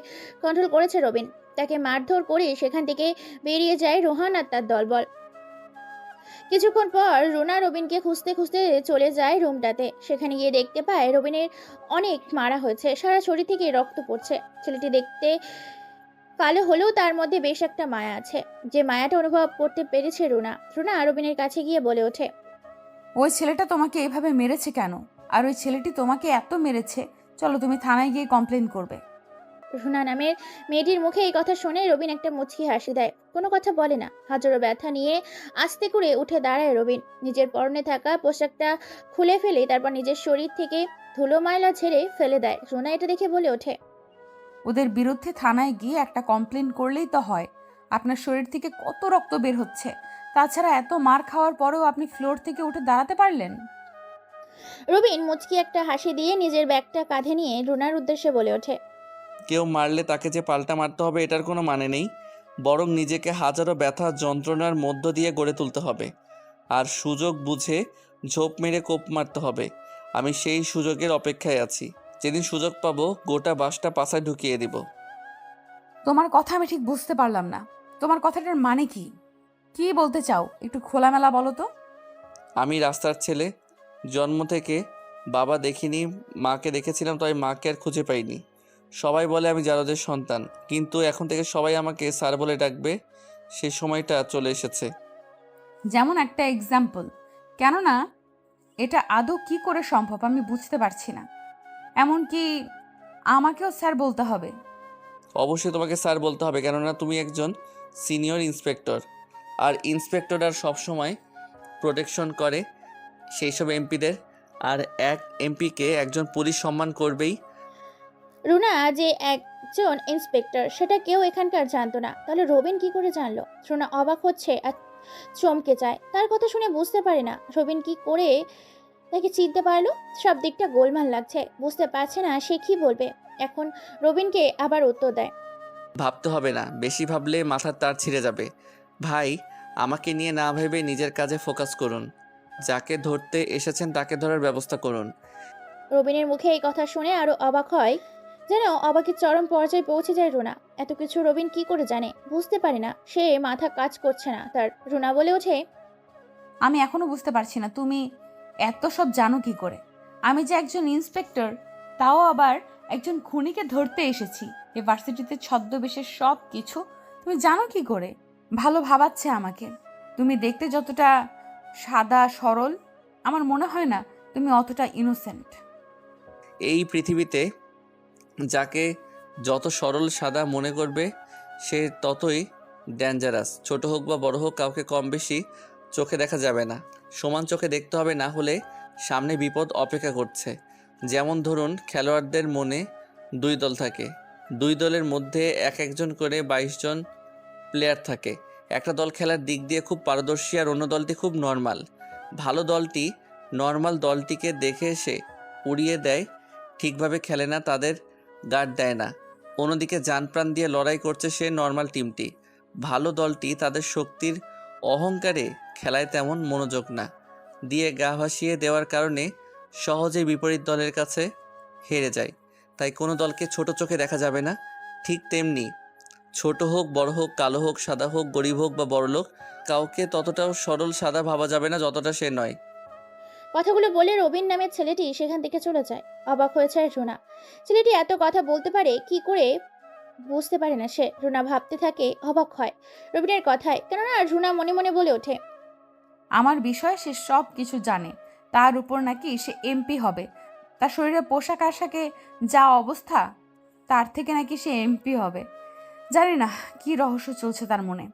কন্ট্রোল করেছে রবিন। তাকে মারধর করে সেখান থেকে বেরিয়ে যায় রোহান আর তার দলবল। কিছুক্ষণ পর রুনা রবিনকে খুঁজতে খুঁজতে চলে যায় রুমটাতে। সেখানে গিয়ে দেখতে পায় রবিনের অনেক মারা হয়েছে, সারা শরীর থেকে রক্ত পড়ছে। ছেলেটি দেখতে কালো হলেও তার মধ্যে বেশ একটা মায়া আছে, যে মায়াটা অনুভব করতে পেরেছে রুনা। রুনা রবিনের কাছে গিয়ে বলে ওঠে, ওই ছেলেটা তোমাকে এভাবে মেরেছে কেন? আর ওই ছেলেটি তোমাকে এত মেরেছে, চলো তুমি থানায় গিয়ে কমপ্লেন করবে। রুনা নামের মেয়েটির মুখে এই কথা শুনে রবিন একটা মুচকি হাসি দেয়, কোনো কথা বলে না। হাজারো ব্যথা নিয়ে আস্তে করে উঠে দাঁড়ায় রবিন। নিজের পরনে থাকা পোশাকটা খুলে ফেলে তারপর নিজের শরীর থেকে ধুলো ময়লা ঝেড়ে ফেলে দেয়। রুনা এটা দেখে বলে ওঠে, ওদের বিরুদ্ধে থানায় গিয়ে একটা কমপ্লেন করলেই তো হয়। আপনার শরীর থেকে কত রক্ত বের হচ্ছে, তাছাড়া এত মার খাওয়ার পরেও আপনি ফ্লোর থেকে উঠে দাঁড়াতে পারলেন। রবিন মুচকি একটা হাসি দিয়ে নিজের ব্যাগটা কাঁধে নিয়ে রুনার উদ্দেশ্যে বলে ওঠে, কেউ মারলে তাকে যে পাল্টা মারতে হবে এটার কোনো মানে নেই, বরং নিজেকে হাজারো ব্যথা যন্ত্রণার মধ্য দিয়ে গড়ে তুলতে হবে, আর সুযোগ বুঝে ঝোপ মেরে কোপ মারতে হবে। আমি সেই সুযোগের অপেক্ষায় আছি। যেদিন সুযোগ পাবো গোটা বাসটা পাছায় ঢুকিয়ে দিব। তোমার কথা আমি ঠিক বুঝতে পারলাম না। তোমার কথাটার মানে কি? কি বলতে চাও একটু খোলামেলা বলো তো। আমি রাস্তার ছেলে, জন্ম থেকে বাবা দেখিনি, মাকে দেখেছিলাম, তাই মাকে আর খুঁজে পাইনি। সবাই বলে আমি জারদের সন্তান, কিন্তু এখন থেকে সবাই আমাকে স্যার বলে ডাকবে। সেই সময়টা চলে এসেছে। যেমন একটা এক্সাম্পল, কেননা এটা আদৌ কি করে সম্ভব আমি বুঝতে পারছি না। এমনকি আমাকেও স্যার বলতে হবে? অবশ্যই তোমাকে স্যার বলতে হবে, কেননা তুমি একজন সিনিয়র ইন্সপেক্টর, আর ইন্সপেক্টররা সবসময় প্রোটেকশন করে সেই সব এমপিদের, আর এক এমপিকে একজন পুলিশ সম্মান করবেই। রুনা যে একজন ইন্সপেক্টর সেটা কেউ এখানকার জানতো না, তাহলে রবিন কি করে জানলো? রুনা অবাক হচ্ছে আর চমকে যায়। তার কথা শুনে বুঝতে পারে না রবিন কি করে তাকে চিনতে পারলো। সব দিকটা গোলমাল লাগছে, বুঝতে পারছে না সে কি বলবে। এখন রবিনকে আবার উত্তর দেয়, ভাবতে হবে না, বেশি ভাবলে মাথার তার ছিঁড়ে যাবে। ভাই, আমাকে নিয়ে না ভেবে নিজের কাজে ফোকাস করুন। যাকে ধরতে এসেছেন তাকে ধরার ব্যবস্থা করুন। রবিনের মুখে এই কথা শুনে আরো অবাক হয়, যেন অবাকের চরম পর্যায়ে পৌঁছে যায় রুনা। এত কিছু রবিন কি করে জানে বুঝতে পারে না, সে মাথা কাজ করছে না তার। রুনা বলে ওঠে, আমি এখনো বুঝতে পারছি না তুমি এত সব জানো কি করে। আমি যে একজন ইন্সপেক্টর, তাও আবার একজন খুনিকে ধরতে এসেছি। এই ভার্সিটিতে ছদ্মবেশের সব কিছু তুমি জানো কি করে? ভালো ভাবাচ্ছে আমাকে। তুমি দেখতে যতটা সাদা সরল, আমার মনে হয় না তুমি অতটা ইনোসেন্ট। এই পৃথিবীতে যাকে যত সরল সাদা মনে করবে সে ততই ডেঞ্জারাস। ছোট হোক বা বড় হোক, কাউকে কম বেশি চোখে দেখা যাবে না, সমান চোখে দেখতে হবে, না হলে সামনে বিপদ অপেক্ষা করছে। যেমন ধরুন, খেলোয়াড়দের মনে দুই দল থাকে, দুই দলের মধ্যে এক একজন করে 22 জন প্লেয়ার থাকে। একটা দল খেলার দিক দিয়ে খুব পারদর্শী আর অন্য দলটি খুব নর্মাল। ভালো দলটি নর্মাল দলটিকে দেখে এসে উড়িয়ে দেয়, ঠিকভাবে খেলে না, তাদের গার্ড দেয় না। অন্যদিকে জানপ্রাণ দিয়ে লড়াই করছে সে নর্মাল টিমটি। ভালো দলটি তাদের শক্তির অহংকারে খেলায় তেমন মনোযোগ না দিয়ে গা ভাসিয়ে দেওয়ার কারণে সহজেই বিপরীত দলের কাছে হেরে যায়। তাই কোনো দলকে ছোট চোখে দেখা যাবে না। ঠিক তেমনি ছোট হোক বড় হোক, কালো হোক সাদা হোক, গরিব হোক বা বড়লোক, কাউকে ততটাও সরল সাদা ভাবা যাবে না যতটা সে নয়। কথাগুলো বলে রবিন নামের ছেলেটি সেখান থেকে চলে যায়। অবাক হয়েছে রুনা, ছেলেটি এত কথা বলতে পারে কি করে বুঝতে পারে না সে। রুনা ভাবতে থাকে, অবাক হয় রবিনের কথায়। কেননা রুনা মনে মনে বলে ওঠে, আমার বিষয়ে সে সব কিছু জানে। তার উপর নাকি সে এমপি হবে। তার শরীরের পোশাক আশাকে যা অবস্থা, তার থেকে নাকি সে এমপি হবে। জানি না কি রহস্য চলছে তার মনে।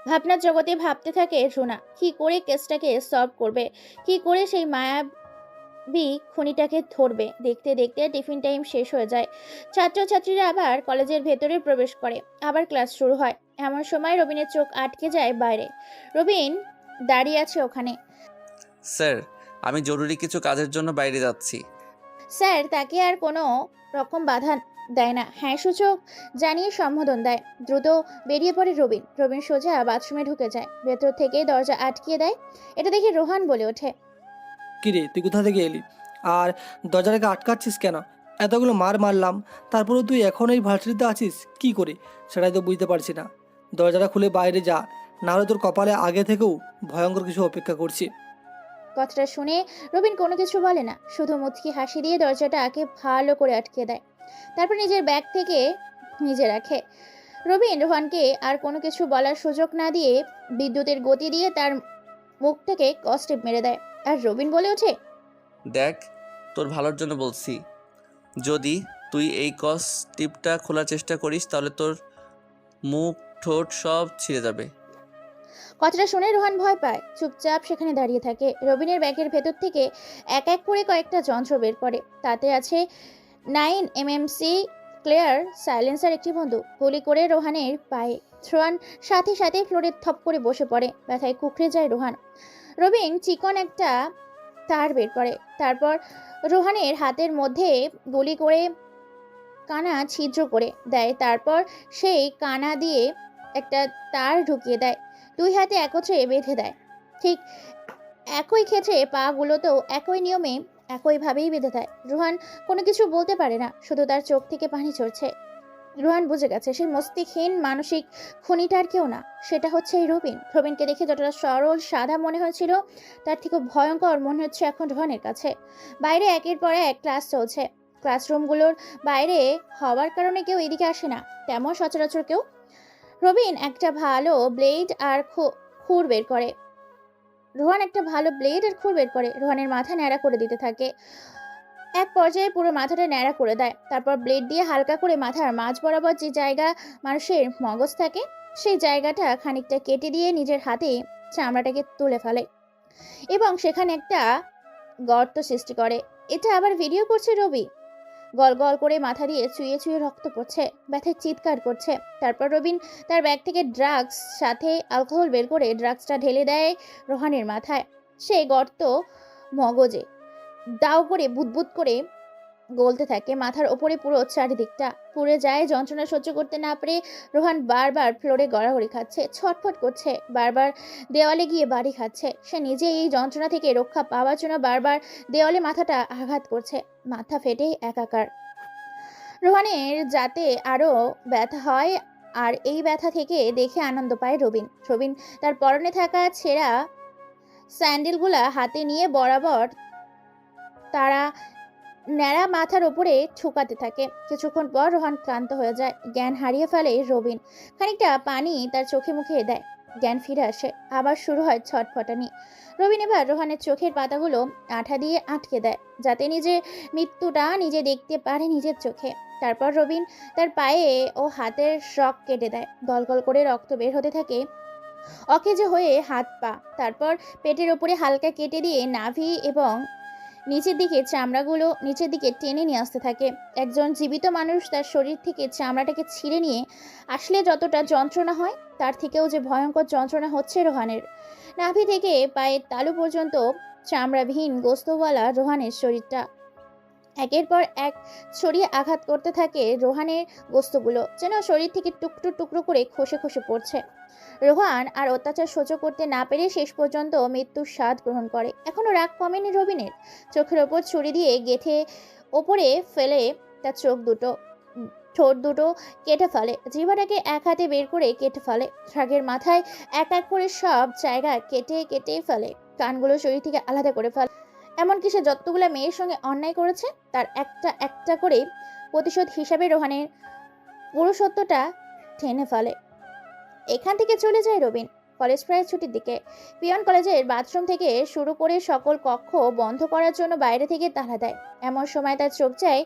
ভাবনার জগতে ভাবতে থাকে রুনা কি করে কেসটাকে সলভ করবে, কি করে সেই মায়াবী খুনিটাকে ধরবে। দেখতে দেখতে টিফিন টাইম শেষ হয়ে যায়। ছাত্রছাত্রীরা আবার কলেজের ভেতরে প্রবেশ করে, আবার ক্লাস শুরু হয়। এমন সময় রবিনের চোখ আটকে যায় বাইরে। রবিন দাঁড়িয়ে আছে ওখানে। স্যার, আমি জরুরি কিছু কাজের জন্য বাইরে যাচ্ছি। স্যার তাকে আর কোনো রকম বাধা দেয় না, হ্যাঁ সূচক জানিয়ে সম্বোধন দেয়। দ্রুত বেরিয়ে পড়ে রবিন। রবিন সোজা বাথরুমে ঢুকে যায়, ভেতর থেকে দরজা আটকিয়ে দেয়। এটা দেখে রোহান বলে ওঠে, কিরে তুই কোথা থেকে এলি? আর দরজাটাকে আটকাচ্ছিস কেন? এতগুলো মার মারলাম, তারপরেও তুই এখন এই ভার্সিটিতে আছিস কি করে সেটাই তো বুঝতে পারছি না। দরজাটা খুলে বাইরে যা, নাহলে তোর কপালে আগে থেকেও ভয়ঙ্কর কিছু অপেক্ষা করছে। কথাটা শুনে রবিন কোনো কিছু বলে না, শুধু মুচকি হাসি দিয়ে দরজাটাকে ভালো করে আটকে দেয়। তারপর নিজের ব্যাগ থেকে নিজে রাখে। রবিন রোহানকে আর কোনো কিছু বলার সুযোগ না দিয়ে বিদ্যুতের গতি দিয়ে তার মুখটাকে কষ্টেপ মেরে দেয়। আর রবিন বলে ওঠে, দেখ, তোর ভালোর জন্য বলছি, যদি তুই এই কস টিপটা খোলার চেষ্টা করিস তাহলে তোর মুখ ঠোঁট সব ছিঁড়ে যাবে। কথাটা শুনে রোহান ভয় পায়, চুপচাপ সেখানে দাঁড়িয়ে থাকে। রবিনের ব্যাগের ভেতর থেকে এক এক করে কয়েকটা যন্ত্র বের করে। তাতে আছে 9 mmc ক্লিয়ার সাইলেন্সার একটি বন্দুক। গুলি করে রোহানের পায়ে রোহান সাথে সাথে ফ্লোরে থপ করে বসে পড়ে। ব্যথায় কুকড়ে যায় রোহান। রবিন চিকন একটা তার বের করে, তারপর রোহানের হাতের মধ্যে গুলি করে কানা ছিদ্র করে দেয়। তারপর সেই কানা দিয়ে একটা তার ঢুকিয়ে দেয়, দুই হাতে একত্রে বেঁধে দেয়। ঠিক একই ক্ষেত্রে পাগুলোতেও একই নিয়মে একইভাবেই বেঁধে দেয়। রোহান কোনো কিছু বলতে পারে না, শুধু তার চোখ থেকে পানি ঝরছে। রোহান বুঝে গেছে সেই মস্তিষ্কহীন মানসিক খুনিটার কেউ না, সেটা হচ্ছে এই রবিন। রবিনকে দেখে যতটা সরল সাদা মনে হয়েছিল, তার থেকে ভয়ঙ্কর মনে হচ্ছে এখন রোহানের কাছে। বাইরে একের পর এক ক্লাস চলছে। ক্লাসরুমগুলোর বাইরে হওয়ার কারণে কেউ এদিকে আসে না, তেমন সচরাচর কেউ। রবিন একটা ভালো ব্লেড আর খুর বের করে। রোহান একটা ভালো ব্লেড আর খুর বের করে রোহানের মাথা ন্যাড়া করে দিতে থাকে। এক পর্যায়ে পুরো মাথাটা ন্যাড়া করে দেয়। তারপর ব্লেড দিয়ে হালকা করে মাথার মাঝ বরাবর যে জায়গা মানুষের মগজ থাকে, সেই জায়গাটা খানিকটা কেটে দিয়ে নিজের হাতে চামড়াটাকে তুলে ফেলে এবং সেখানে একটা গর্ত সৃষ্টি করে। এটা আবার ভিডিও করছে রবি। গল গল করে মাথা দিয়ে চুইয়ে চুইয়ে রক্ত পড়ছে, ব্যথায় চিৎকার করছে। তারপর রবিন তার ব্যাগ থেকে ড্রাগস সাথে অ্যালকোহল বের করে ড্রাগসটা ঢেলে দেয় রোহানের মাথায়। সেই গর্ত মগজে দাও করে বুদবুদ করে গলতে থাকে। মাথার ওপরে পুরো চারিদিকটা পুড়ে যায়। যন্ত্রণা সহ্য করতে না পেরে রোহান বারবার ফ্লোরে গড়াগড়ি খাচ্ছে, ছটফট করছে, বারবার দেওয়ালে গিয়ে বাড়ি খাচ্ছে। সে নিজে এই যন্ত্রণা থেকে রক্ষা পাওয়ার জন্য বারবার দেওয়ালে মাথাটা আঘাত করছে, মাথা ফেটে একাকার। রোহানের যাতে আরও ব্যথা হয়, আর এই ব্যথা থেকে দেখে আনন্দ পায় রবিন। রবিন তার পরনে থাকা ছেঁড়া স্যান্ডেলগুলা হাতে নিয়ে বরাবর তারা ন্যাড়া মাথার উপরে ঠুকাতে থাকে। কিছুক্ষণ পর রোহান ক্লান্ত হয়ে যায়, জ্ঞান হারিয়ে ফেলে রবিন। খানিকটা পানি তার চোখে মুখে দেয়, জ্ঞান ফিরে আসে। আবার শুরু হয় ছটফটানি। রবিন এবার রোহানের চোখের পাতাগুলো আঠা দিয়ে আটকে দেয়, যাতে নিজের মৃত্যুটা নিজে দেখতে পারে নিজের চোখে। তারপর রবিন তার পায়ে ও হাতের শক কেটে দেয়, গলগল করে রক্ত বের হতে থাকে অকেজো হয়ে হাত পা। তারপর পেটের ওপরে হালকা কেটে দিয়ে নাভি এবং নিচের দিকে চামড়াগুলো নিচের দিকে টেনে নিয়ে আসতে থাকে। একজন জীবিত মানুষ তার শরীর থেকে চামড়াটাকে ছিঁড়ে নিয়ে আসলে যতটা যন্ত্রণা হয়, তার থেকেও যে ভয়ঙ্কর যন্ত্রণা হচ্ছে রোহানের। নাভি থেকে পায়ের তালু পর্যন্ত চামড়াবিহীন গোস্তওয়ালা রোহানের শরীরটা একের পর এক ছড়িয়ে আঘাত করতে থাকে রোহানের গোস্তগুলো, যেন শরীর থেকে টুকরো টুকরো করে খসে খসে পড়ছে। রোহান আর অত্যাচার সহ্য করতে না পেরে শেষ পর্যন্ত মৃত্যুর স্বাদ গ্রহণ করে। এখনো রাগ কমেনি রবিনের। চোখের ওপর ছুরি দিয়ে গেঁথে ওপরে ফেলে তার চোখ দুটো, ঠোঁট দুটো কেটে ফেলে, জিহ্বাটাকে এক হাতে বের করে কেটে ফেলে। রাগের মাথায় এক এক করে সব জায়গা কেটে কেটে ফেলে, কানগুলো শরীর থেকে আলাদা করে ফেলে। এমনকি সে যতগুলো মেয়ের সঙ্গে অন্যায় করেছে, তার একটা একটা করে প্রতিশোধ হিসাবে রোহানের পুরুষত্বটা টেনে ফেলে। এখান থেকে চলে যায় রবিন। কলেজ প্রায় ছুটির দিকে। পিয়ন কলেজের বাথরুম থেকে শুরু করে সকল কক্ষ বন্ধ করার জন্য বাইরে থেকে তালা দেয়। এমন সময় তার চোখ যায়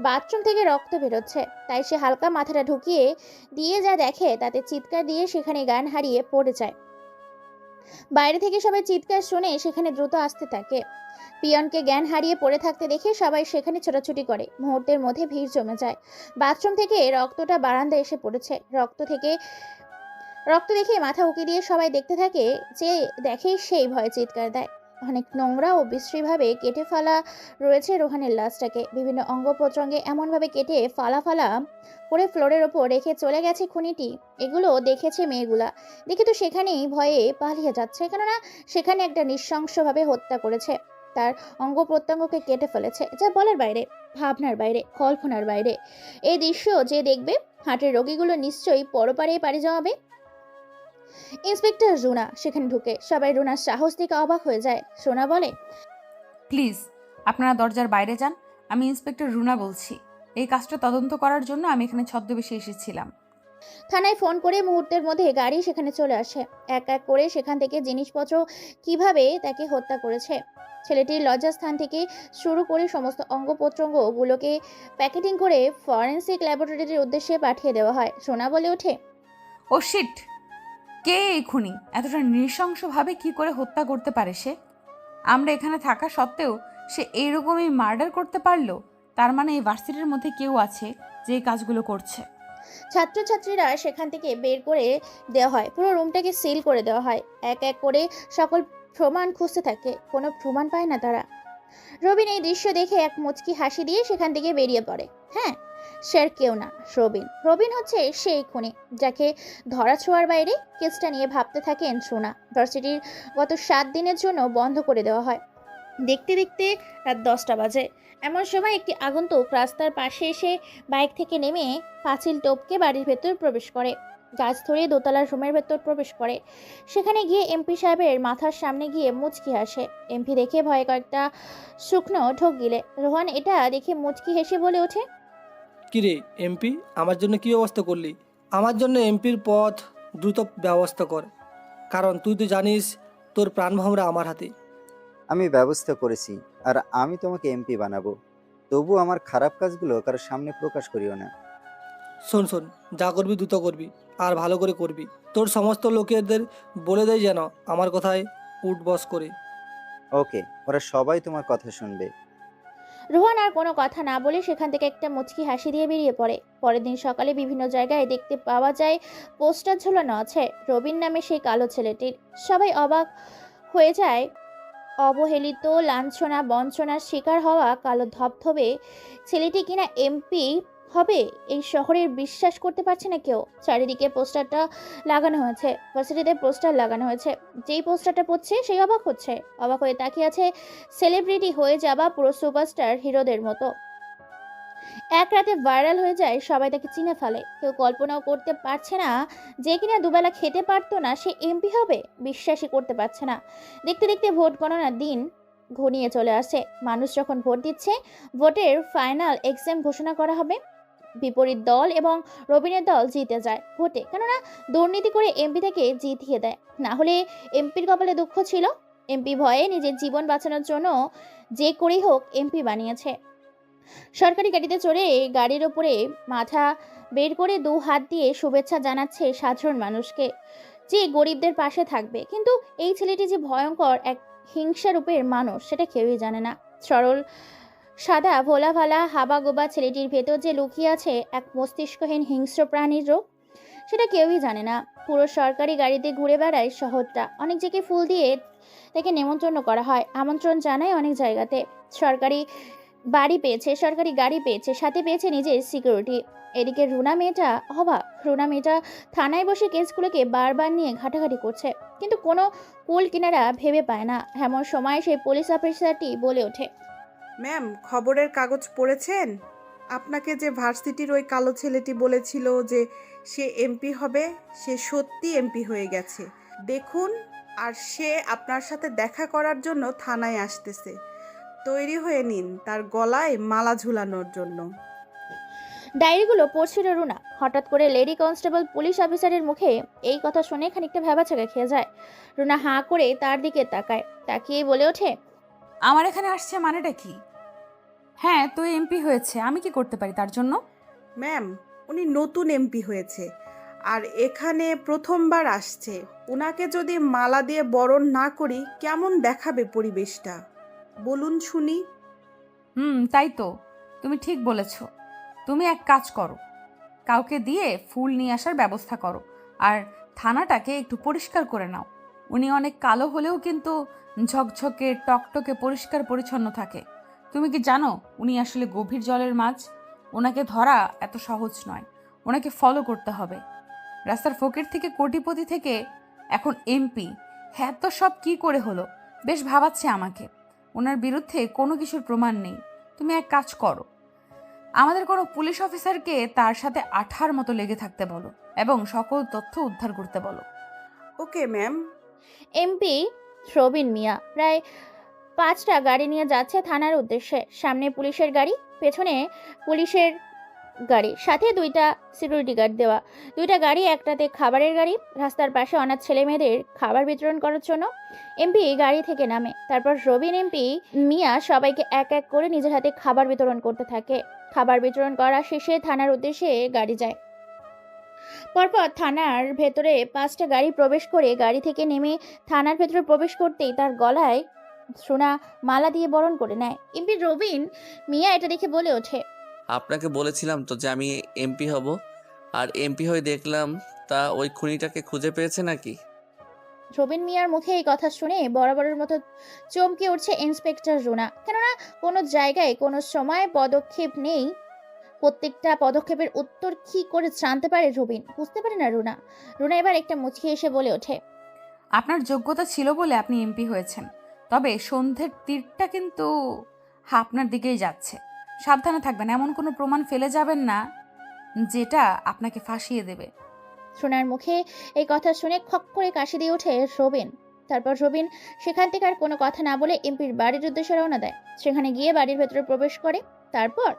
বাথরুম থেকে রক্ত বেরোচ্ছে। তাই সে হালকা মাথাটা ঢুকিয়ে দিয়ে যা দেখে তাতে চিৎকার দিয়ে সেখানে জ্ঞান হারিয়ে পড়ে যায়। বাইরে থেকে সবাই চিৎকার শুনে সেখানে দ্রুত আসতে থাকে। পিয়নকে জ্ঞান হারিয়ে পড়ে থাকতে দেখে সবাই সেখানে ছোটাছুটি করে। মুহূর্তের মধ্যে ভিড় জমে যায়। বাথরুম থেকে রক্তটা বারান্দায় এসে পড়েছে। রক্ত দেখে মাথা উঁকি দিয়ে সবাই দেখতে থাকে, যে দেখে সেই ভয়ে চিৎকার দেয়। অনেক নোংরা ও বিশ্রীভাবে কেটে ফেলা রয়েছে রোহানের লাশটাকে। বিভিন্ন অঙ্গ প্রত্যঙ্গে এমনভাবে কেটে ফালা ফালা করে ফ্লোরের ওপর রেখে চলে গেছে খুনিটি। এগুলো দেখেছে মেয়েগুলা, দেখে তো সেখানেই ভয়ে পালিয়ে যাচ্ছে, কেননা সেখানে একটা নৃশংসভাবে হত্যা করেছে। তার অঙ্গ প্রত্যঙ্গকে কেটে ফেলেছে, যা বলার বাইরে, ভাবনার বাইরে, কল্পনার বাইরে। এই দৃশ্য যে দেখবে, হার্টের রোগীগুলো নিশ্চয়ই পরপারে পাড়ি জমাবে। ইন্সপেক্টর রুনা সেখানে ঢুকে সবাই রুনার সাহস দেখে অবাক হয়ে যায়। সোনা বলে, প্লিজ আপনারা দরজার বাইরে যান। আমি ইন্সপেক্টর রুনা বলছি। এই কাজটা তদন্ত করার জন্য আমি এখানে ছদ্মবেশে এসেছিলাম। থানায় ফোন করে মুহূর্তের মধ্যে গাড়ি সেখানে চলে আসে। এক এক করে সেখান থেকে জিনিসপত্র কিভাবে তাকে হত্যা করেছে, ছেলেটির লজ্জাস্থান থেকে শুরু করে সমস্ত অঙ্গ প্রত্যঙ্গগুলোকে প্যাকেটিং করে ফরেন্সিক ল্যাবরেটরির উদ্দেশ্যে পাঠিয়ে দেওয়া হয়। সোনা বলে ওঠে, ও শিট, কে এই খুনি? এতটা নৃশংসভাবে কি করে হত্যা করতে পারে সে? আমরা এখানে থাকা সত্ত্বেও সে এইরকমই মার্ডার করতে পারলো? তার মানে এই ভার্সিটির মধ্যে কেউ আছে যে এই কাজগুলো করছে। ছাত্রছাত্রীরা সেখান থেকে বের করে দেওয়া হয়, পুরো রুমটাকে সিল করে দেওয়া হয়। এক এক করে সকল প্রমাণ খুঁজতে থাকে, কোনো প্রমাণ পায় না তারা। রবিন এই দৃশ্য দেখে এক মুচকি হাসি দিয়ে সেখান থেকে বেরিয়ে পড়ে। হ্যাঁ, সে আর কেউ না, রবিন। রবিন হচ্ছে সেই খুনি যাকে ধরা ছোঁয়ার বাইরে। কেসটা নিয়ে ভাবতে থাকেন সোনা। ভার্সিটির গত 7 দিনের জন্য বন্ধ করে দেওয়া হয়। দেখতে দেখতে রাত 10টা বাজে। এমন সময় একটি আগন্তুক রাস্তার পাশে এসে বাইক থেকে নেমে পাঁচিল টপকে বাড়ির ভেতর প্রবেশ করে, গাছ ধরে দোতলার রুমের ভেতর প্রবেশ করে। সেখানে গিয়ে এমপি সাহেবের মাথার সামনে গিয়ে মুচকি হাসে। এমপি দেখে ভয়ে কয়েকটা শুকনো ঢোক গিলে। রোহান এটা দেখে মুচকি হেসে বলে ওঠে, কিরে এমপি, আমার জন্য কি ব্যবস্থা করলি? আমার জন্য এমপির পথ দ্রুত ব্যবস্থা কর, কারণ তুই তো জানিস তোর প্রাণভমরা আমার হাতে। আমি ব্যবস্থা করেছি, আর আমি তোমাকে এমপি বানাবো। তবু আমার খারাপ কাজগুলো কারোর সামনে প্রকাশ করিও না। শোন শোন, যা করবি দ্রুত করবি, আর ভালো করে করবি। তোর সমস্ত লোকেদের বলে দেয় যেন আমার কথায় উঠবস করে। ওকে, ওরা সবাই তোমার কথা শুনবে। রোহান আর কোনো কথা না বলে সেখান থেকে একটা মুচকি হাসি দিয়ে বেরিয়ে পড়ে। পরের দিন সকালে বিভিন্ন জায়গায় দেখতে পাওয়া যায় পোস্টার ঝুলানো আছে রবিন নামে সেই কালো ছেলেটির। সবাই অবাক হয়ে যায়। অবহেলিত, লাঞ্ছনা বঞ্চনার শিকার হওয়া কালো ধবধবে ছেলেটি কিনা এমপি হবে, এই শহরের বিশ্বাস করতে পারছে না কেউ। চারিদিকে পোস্টারটা লাগানো হয়েছে, ভার্সিটিতে পোস্টার লাগানো হয়েছে। যেই পোস্টারটা পড়ছে সেই অবাক হচ্ছে, অবাক হয়ে তাকিয়ে আছে সেলিব্রিটি হয়ে যাওয়া পুরো সুপারস্টার হিরোদের মতো। এক রাতে ভাইরাল হয়ে যায়, সবাই তাকে চিনে ফেলে। কেউ কল্পনাও করতে পারছে না যে কিনা দুবেলা খেতে পারতো না সে এমপি হবে, বিশ্বাসই করতে পারছে না। দেখতে দেখতে ভোট গণনার দিন ঘনিয়ে চলে আসে। মানুষ যখন ভোট দিচ্ছে, ভোটের ফাইনাল এক্সাম ঘোষণা করা হবে। বিপরীত দল এবং রবিনের দল জিতে যায় ভোটে, কেননা দুর্নীতি করে এমপি থেকে জিতিয়ে দেয়। না হলে এমপির কপালে দুঃখ ছিল। এমপি ভয়ে নিজের জীবন বাঁচানোর জন্য যে করেই হোক এমপি বানিয়েছে। সরকারি গাড়িতে চড়ে গাড়ির ওপরে মাথা বের করে 2 হাত দিয়ে শুভেচ্ছা জানাচ্ছে সাধারণ মানুষকে, যে গরিবদের পাশে থাকবে। কিন্তু এই ছেলেটি যে ভয়ঙ্কর এক হিংসা রূপের মানুষ সেটা কেউই জানে না। সরল সাদা ভোলা ভালা হাবাগোবা ছেলেটির ভেতর যে লুকিয়ে আছে এক মস্তিষ্কহীন হিংস্র প্রাণীর রোগ, সেটা কেউই জানে না। পুরো সরকারি গাড়িতে ঘুরে বেড়ায় শহরটা। অনেক জায়গায় ফুল দিয়ে তাকে নেমন্তন্ন করা হয়, আমন্ত্রণ জানায় অনেক জায়গাতে। সরকারি বাড়ি পেয়েছে, সরকারি গাড়ি পেয়েছে, সাথে পেয়েছে নিজের সিকিউরিটি। এদিকে রুনা মেয়েটা অবাক। রুনা মেয়েটা থানায় বসে কেসগুলোকে বারবার নিয়ে ঘাটাঘাটি করছে, কিন্তু কোনো কুল কিনারা ভেবে পায় না। এমন সময় সেই পুলিশ অফিসারটি বলে ওঠে, ম্যাম, খবরের কাগজ পড়েছেন? আপনাকে যে ভার্সিটির ওই কালো ছেলেটি বলেছিল যে সে এমপি হবে, সে সত্যি এমপি হয়ে গেছে দেখুন। আর সে আপনার সাথে দেখা করার জন্য থানায় আসতেছে। তৈরি হয়ে নিন তার গলায় মালা ঝুলানোর জন্য। ডায়েরিগুলো পড়ছিল রুনা। হঠাৎ করে লেডি কনস্টেবল পুলিশ অফিসারের মুখে এই কথা শুনে খানিকটা ভ্যাবাচাকা খেয়ে যায়। রুনা হাঁ করে তার দিকে তাকায়, তাকিয়ে বলে ওঠে, আমার এখানে আসছে মানেটা কি? হ্যাঁ, তো এমপি হয়েছে, আমি কি করতে পারি তার জন্য? ম্যাম, উনি নতুন এমপি হয়েছে আর এখানে প্রথমবার আসছে। ওনাকে যদি মালা দিয়ে বরণ না করি কেমন দেখাবে পরিবেশটা, বলুন শুনি। তাই তো, তুমি ঠিক বলেছ। তুমি এক কাজ করো, কাউকে দিয়ে ফুল নিয়ে আসার ব্যবস্থা করো, আর থানাটাকে একটু পরিষ্কার করে নাও। উনি অনেক কালো হলেও কিন্তু ঝকঝকে টকটকে পরিষ্কার পরিচ্ছন্ন থাকে। তুমি কি জানো উনি আসলে গভীর জলের মাছ? ওনাকে ধরা এত সহজ নয়, ওনাকে ফলো করতে হবে। রাস্তার ফকির থেকে কোটিপতি থেকে এখন এমপি, হ্যাঁ তো সব কি করে হলো? বেশ ভাবাচ্ছে আমাকে। ওনার বিরুদ্ধে কোনো কিছুর প্রমাণ নেই। তুমি এক কাজ করো, আমাদের কোনো পুলিশ অফিসারকে তার সাথে আঠার মতো লেগে থাকতে বলো এবং সকল তথ্য উদ্ধার করতে বলো। Okay ma'am. এমপি রবিন মিয়া প্রায় 5টা গাড়ি নিয়ে যাচ্ছে থানার উদ্দেশ্যে। সামনে পুলিশের গাড়ি, পেছনে পুলিশের গাড়ি, সাথে 2টা সিকিউরিটি গার্ড দেওয়া। 2টা গাড়ি, একটাতে খাবারের গাড়ি, রাস্তার পাশে অনাথ ছেলে মেয়েদের খাবার বিতরণ করার জন্য। এমপি গাড়ি থেকে নামে, তারপর রবিন এমপি মিয়া সবাইকে এক এক করে নিজের হাতে খাবার বিতরণ করতে থাকে। খাবার বিতরণ করা শেষে থানার উদ্দেশ্যে গাড়ি যায়। পরপর থানার ভেতরে 5টা গাড়ি প্রবেশ করে গাড়ি থেকে নেমে থানার ভেতরে প্রবেশ করতেই তার গলায় সোনা মালা দিয়ে বরণ করে নেয়। এমপি রবিন মিয়া এটা দেখে বলে ওঠে, আপনাকে বলেছিলাম তো যে আমি এমপি হব, আর এমপি হয়ে দেখলাম তা ওই খুনিটাকে খুঁজে পেয়েছে নাকি? রবিন মিয়ার মুখে এই কথা শুনে বরাবরের মতো চমকে উঠছে ইন্সপেক্টর রুনা। কেননা কোনো জায়গায় কোনো সময় পদক্ষেপ নেই, প্রত্যেকটা পদক্ষেপের উত্তর কি করে জানতে পারে রবিন, বুঝতে পারে না রুনা। রুনা এবার একটা মুচকি এসে বলে ওঠে, আপনার যোগ্যতা ছিল বলে আপনি এমপি হয়েছেন, তবে সন্ধ্যের তীরটা কিন্তু আপনার দিকেই যাচ্ছে। সাবধানে থাকবেন, এমন কোনো প্রমাণ ফেলে যাবেন না যেটা আপনাকে ফাঁসিয়ে দেবে। সোনার মুখে এই কথা শুনে খক করে কাশি দিয়ে ওঠে রবিন। তারপর রবিন সেখান থেকে আর কোনো কথা না বলে এমপির বাড়ির উদ্দেশ্যে রওনা দেয়। সেখানে গিয়ে বাড়ির ভেতরে প্রবেশ করে, তারপর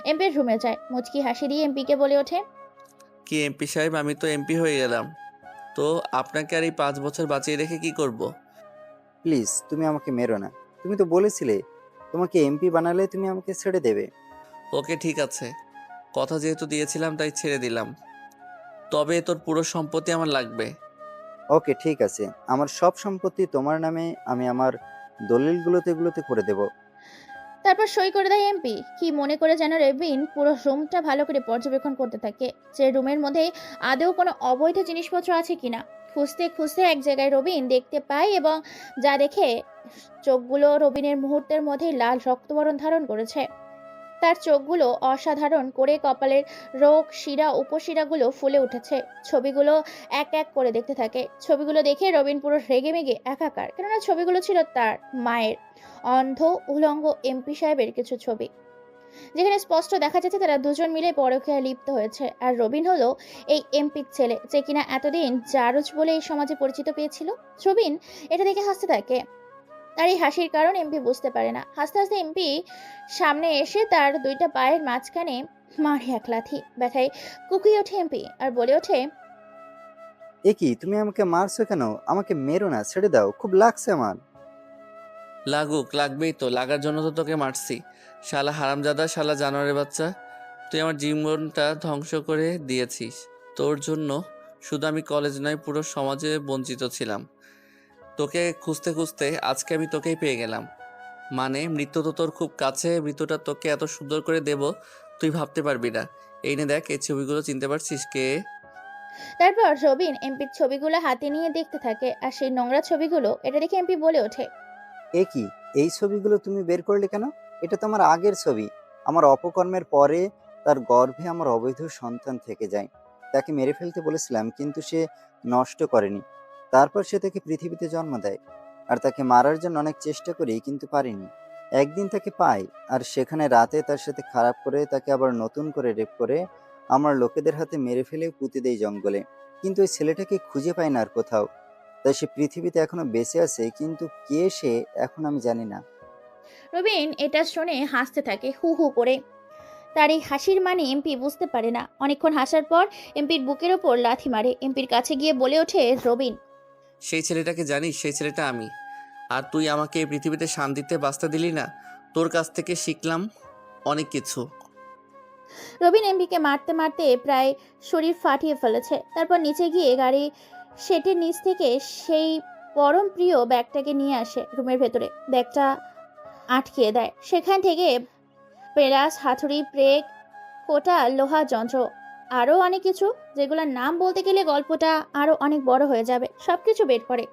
এমপির রুমে যায়। মুচকি হাসি দিয়ে এমপিকে বলে ওঠে, কি এমপি সাহেব, আমি তো এমপি হয়ে গেলাম, তো আপনাকে আর এই 5 বছর বাঁচিয়ে রেখে কি করব? প্লিজ তুমি আমাকে মেরো না। তুমি তো বলেছিলে তোমাকে এমপি বানালে তুমি আমাকে ছেড়ে দেবে। ওকে ঠিক আছে, কথা যেহেতু দিয়েছিলাম তাই ছেড়ে দিলাম, তবে তোর পুরো সম্পত্তি আমার লাগবে। ওকে ঠিক আছে, আমার সব সম্পত্তি তোমার নামে আমি আমার দলিলগুলোতে করে দেব। তারপর সই করে দেয় এমপি। কি মনে করে যেন রবিন পুরো রুমটা ভালো করে পর্যবেক্ষণ করতে থাকে, যে রুমের মধ্যে আদৌ কোনো অবৈধ জিনিসপত্র আছে কিনা। খুঁজতে খুঁজতে এক জায়গায় রবিন দেখতে পায় এবং যা দেখে চোখগুলো রবিনের মুহূর্তের মধ্যেই লাল রক্তবরণ ধারণ করেছে। তার চোখগুলো অসাধারণ করে কপালের রোগ শিরা উপশিরাগুলো ফুলে উঠেছে। ছবিগুলো এক এক করে দেখতে থাকে। ছবিগুলো দেখে রবিন পুরো রেগে মেগে একাকার, কেননা ছবিগুলো ছিল তার মায়ের, অন্ধ উলঙ্গ এমপি সাহেবের কিছু ছবি, যেখানে স্পষ্ট দেখা যাচ্ছে তারা দুজন মিলে পরকীয়ায় লিপ্ত হয়েছে। আর রবিন হলো এই এমপির ছেলে, যে কিনা এতদিন জারজ বলে এই সমাজে পরিচিত পেয়েছিল। রবিন এটা দেখে হাসতে থাকে। তার এই হাসির কারণ এমপি বুঝতে পারে না। হাসতে হাসতে এমপি সামনে এসে তার 2টা পায়ের মাঝখানে মারে এক লাথি। ব্যথায় কুকিয়ে ওঠে এমপি আর বলে ওঠে, এ কি, তুমি আমাকে মারছো কেন? আমাকে মেরো না, ছেড়ে দাও, খুব লাগছে আমার। লাগুক, লাগবেই তো, লাগার জন্য তো তোকে মারছি। শালা হারামজাদা, শালা জানোয়ারের বাচ্চা, তুই আমার জীবনটা ধ্বংস করে দিয়েছিস। তোর জন্য শুধু আমি কলেজ নয়, পুরো সমাজে বঞ্চিত ছিলাম। তোকে খুঁজতে খুঁজতে আজকে আমি তোকেই পেয়ে গেলাম। মানে মৃত্যু তো তোর খুব কাছে, মৃত্যুটা তোকে এত সুন্দর করে দেব তুই ভাবতে পারবি না। এই নে দেখ, এই ছবিগুলো চিনতে পারছিস কে? তারপর রবিন এমপির ছবিগুলো হাতে নিয়ে দেখতে থাকে। আর সেই নোংরা ছবিগুলো এটা দেখে এমপি বলে ওঠে, এ কি, এই ছবিগুলো তুমি বের করলে কেন? এটা তো আমার আগের ছবি। আমার অপকর্মের পরে তার গর্ভে আমার অবৈধ সন্তান থেকে যায়। তাকে মেরে ফেলতে বলেছিলাম কিন্তু সে নষ্ট করেনি। তারপর সে তাকে পৃথিবীতে জন্ম দেয়, আর তাকে মারার জন্য অনেক চেষ্টা করি কিন্তু পারিনি। একদিন তাকে পাই, আর সেখানে রাতে তার সাথে খারাপ করে তাকে আবার নতুন করে রেপ করে আমার লোকেদের হাতে মেরে ফেলে পুঁতে দেই জঙ্গলে। কিন্তু ওই ছেলেটাকে খুঁজে পাই না আর কোথাও। তাই সে পৃথিবীতে এখনো বেঁচে আছে, কিন্তু কে সে এখন আমি জানি না। রবিন এটা শুনে হাসতে থাকে হু হু করে। তার এই হাসির মানে এমপি বুঝতে পারে না। অনেকক্ষণ হাসার পর এমপির বুকের ওপর লাথি মারে। এমপির কাছে গিয়ে বলে ওঠে রবিন, সেই ছেলেটাকে জানিস? সেই ছেলেটা আমি। আর তুই আমাকে এই পৃথিবীতে শান্তিতে বাঁচতে দিলি না। তোর কাছ থেকে শিখলাম অনেক কিছু। রবিন এমপিকে মারতে মারতে প্রায় শরীর ফাটিয়ে ফেলেছে। তারপর নিচে গিয়ে গাড়ি সেটের নিচ থেকে সেই পরম প্রিয় ব্যাগটাকে নিয়ে আসে রুমের ভেতরে। ব্যাগটা আটকিয়ে দেয়। সেখান থেকে পেলাস, হাতুড়ি, ব্রেক, কোটা, লোহা যন্ত্র, আরও অনেক কিছু, যেগুলোর নাম বলতে গেলে গল্পটা আরও অনেক বড় হয়ে যাবে, সব কিছু বের করে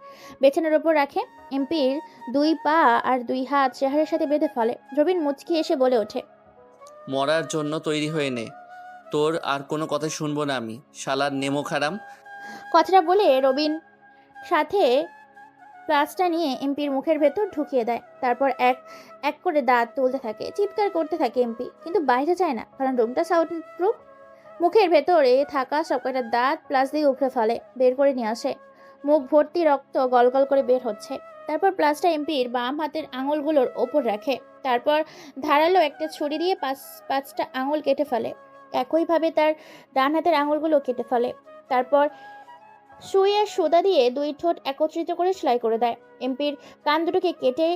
বেছানোর ওপর রাখে। এমপির 2 পা আর 2 হাত চেহারের সাথে বেঁধে ফেলে। রবিন মুচকি এসে বলে ওঠে, মরার জন্য তৈরি হয়ে নে, তোর আর কোনো কথা শুনবো না আমি, শালার নেমো খারাম। কথাটা বলে রবিন সাথে প্লাসটা নিয়ে এমপির মুখের ভেতর ঢুকিয়ে দেয়। তারপর এক এক করে দাঁত তুলতে থাকে, চিৎকার করতে থাকে এমপি, কিন্তু বাইরে যায় না, কারণ রুমটা সাউন্ড প্রুফ। মুখের ভেতরে থাকা সবকটা দাঁত প্লাস দিয়ে উপড়ে ফেলে, বের করে নিয়ে আসে। মুখ ভর্তি রক্ত গলগল করে বের হচ্ছে। তারপর প্লাসটা এমপির বাম হাতের আঙুলগুলোর ওপর রাখে। তারপর ধারালো একটা ছুরি দিয়ে পাঁচটা আঙুল কেটে ফেলে। একইভাবে তার ডান হাতের আঙুলগুলো কেটে ফেলে। তারপর সুই আর সুতা দিয়ে দুই ঠোঁট একত্রিত করে সেলাই করে দেয়। এমপির কান দুটোকে কেটে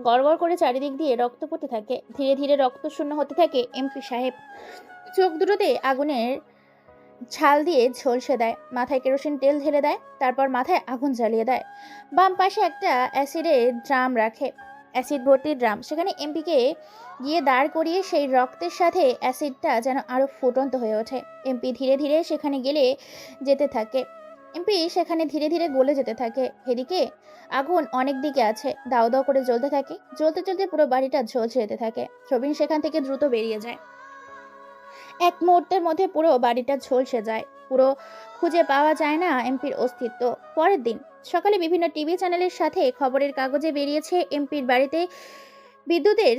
গড়গড় করে চারিদিক দিয়ে রক্ত পড়তে থাকে। ধীরে ধীরে রক্ত শূন্য হতে থাকে এমপি সাহেব। চোখ দুটোতে আগুনের ঝাল দিয়ে ঝলসে দেয়, মাথায় কেরোসিন তেল ঢেলে দেয়, তারপর মাথায় আগুন জ্বালিয়ে দেয়। বাম পাশে একটা অ্যাসিডের ড্রাম রাখে, অ্যাসিড ভর্তি ড্রাম। সেখানে এমপিকে গিয়ে দাঁড় করিয়ে সেই রক্তের সাথে অ্যাসিডটা যেন আরো ফুটন্ত হয়ে ওঠে। এমপি ধীরে ধীরে সেখানে যেতে থাকে। এমপি সেখানে ধীরে ধীরে গলে যেতে থাকে। এদিকে আগুন অনেক দিকে আছে, দাও দাও করে জ্বলতে থাকে। জ্বলতে জ্বলতে পুরো বাড়িটা ঝলসে যেতে থাকে। প্রবীণ সেখান থেকে দ্রুত বেরিয়ে যায়। এক মুহূর্তের মধ্যে পুরো বাড়িটা ঝলসে যায়। পুরো খুঁজে পাওয়া যায় না এমপির অস্তিত্ব। পরের দিন সকালে বিভিন্ন টিভি চ্যানেলের সাথে খবরের কাগজে বেরিয়েছে এমপির বাড়িতে বিদ্যুতের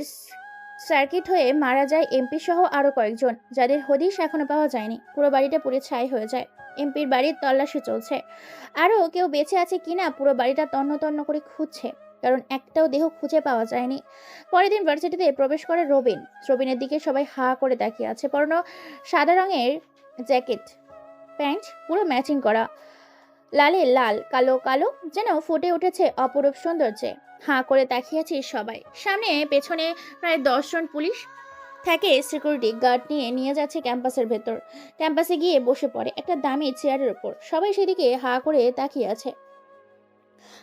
সার্কিট হয়ে মারা যায় এমপি সহ আরো কয়েকজন, যাদের হদিশ এখনো পাওয়া যায়নি। পুরো বাড়িটা পুড়ে ছাই হয়ে যায়। এমপির বাড়ির তল্লাশি চলছে, আরও কেউ বেঁচে আছে কিনা পুরো বাড়িটা তন্ন তন্ন করে খুঁজছে, কারণ একটাও দেহ খুঁজে পাওয়া যায়নি। পরের দিন ভার্সিটিতে প্রবেশ করে রবিন। রবিনের দিকে সবাই হা করে তাকিয়ে আছে। পরনো সাদা রঙের জ্যাকেট, প্যান্ট পুরো ম্যাচিং করা, লালে লাল, কালো কালো, যেন ফুটে উঠেছে অপরূপ সৌন্দর্যে। হাঁ করে তাকিয়েছি সবাই। সামনে পেছনে প্রায় 10 জন পুলিশ থাকে, সিকিউরিটি গার্ড নিয়ে যাচ্ছে ক্যাম্পাসের ভেতর। ক্যাম্পাসে গিয়ে বসে পড়ে একটা দামি চেয়ারের উপর। সবাই সেদিকে হাঁ করে তাকিয়ে আছে।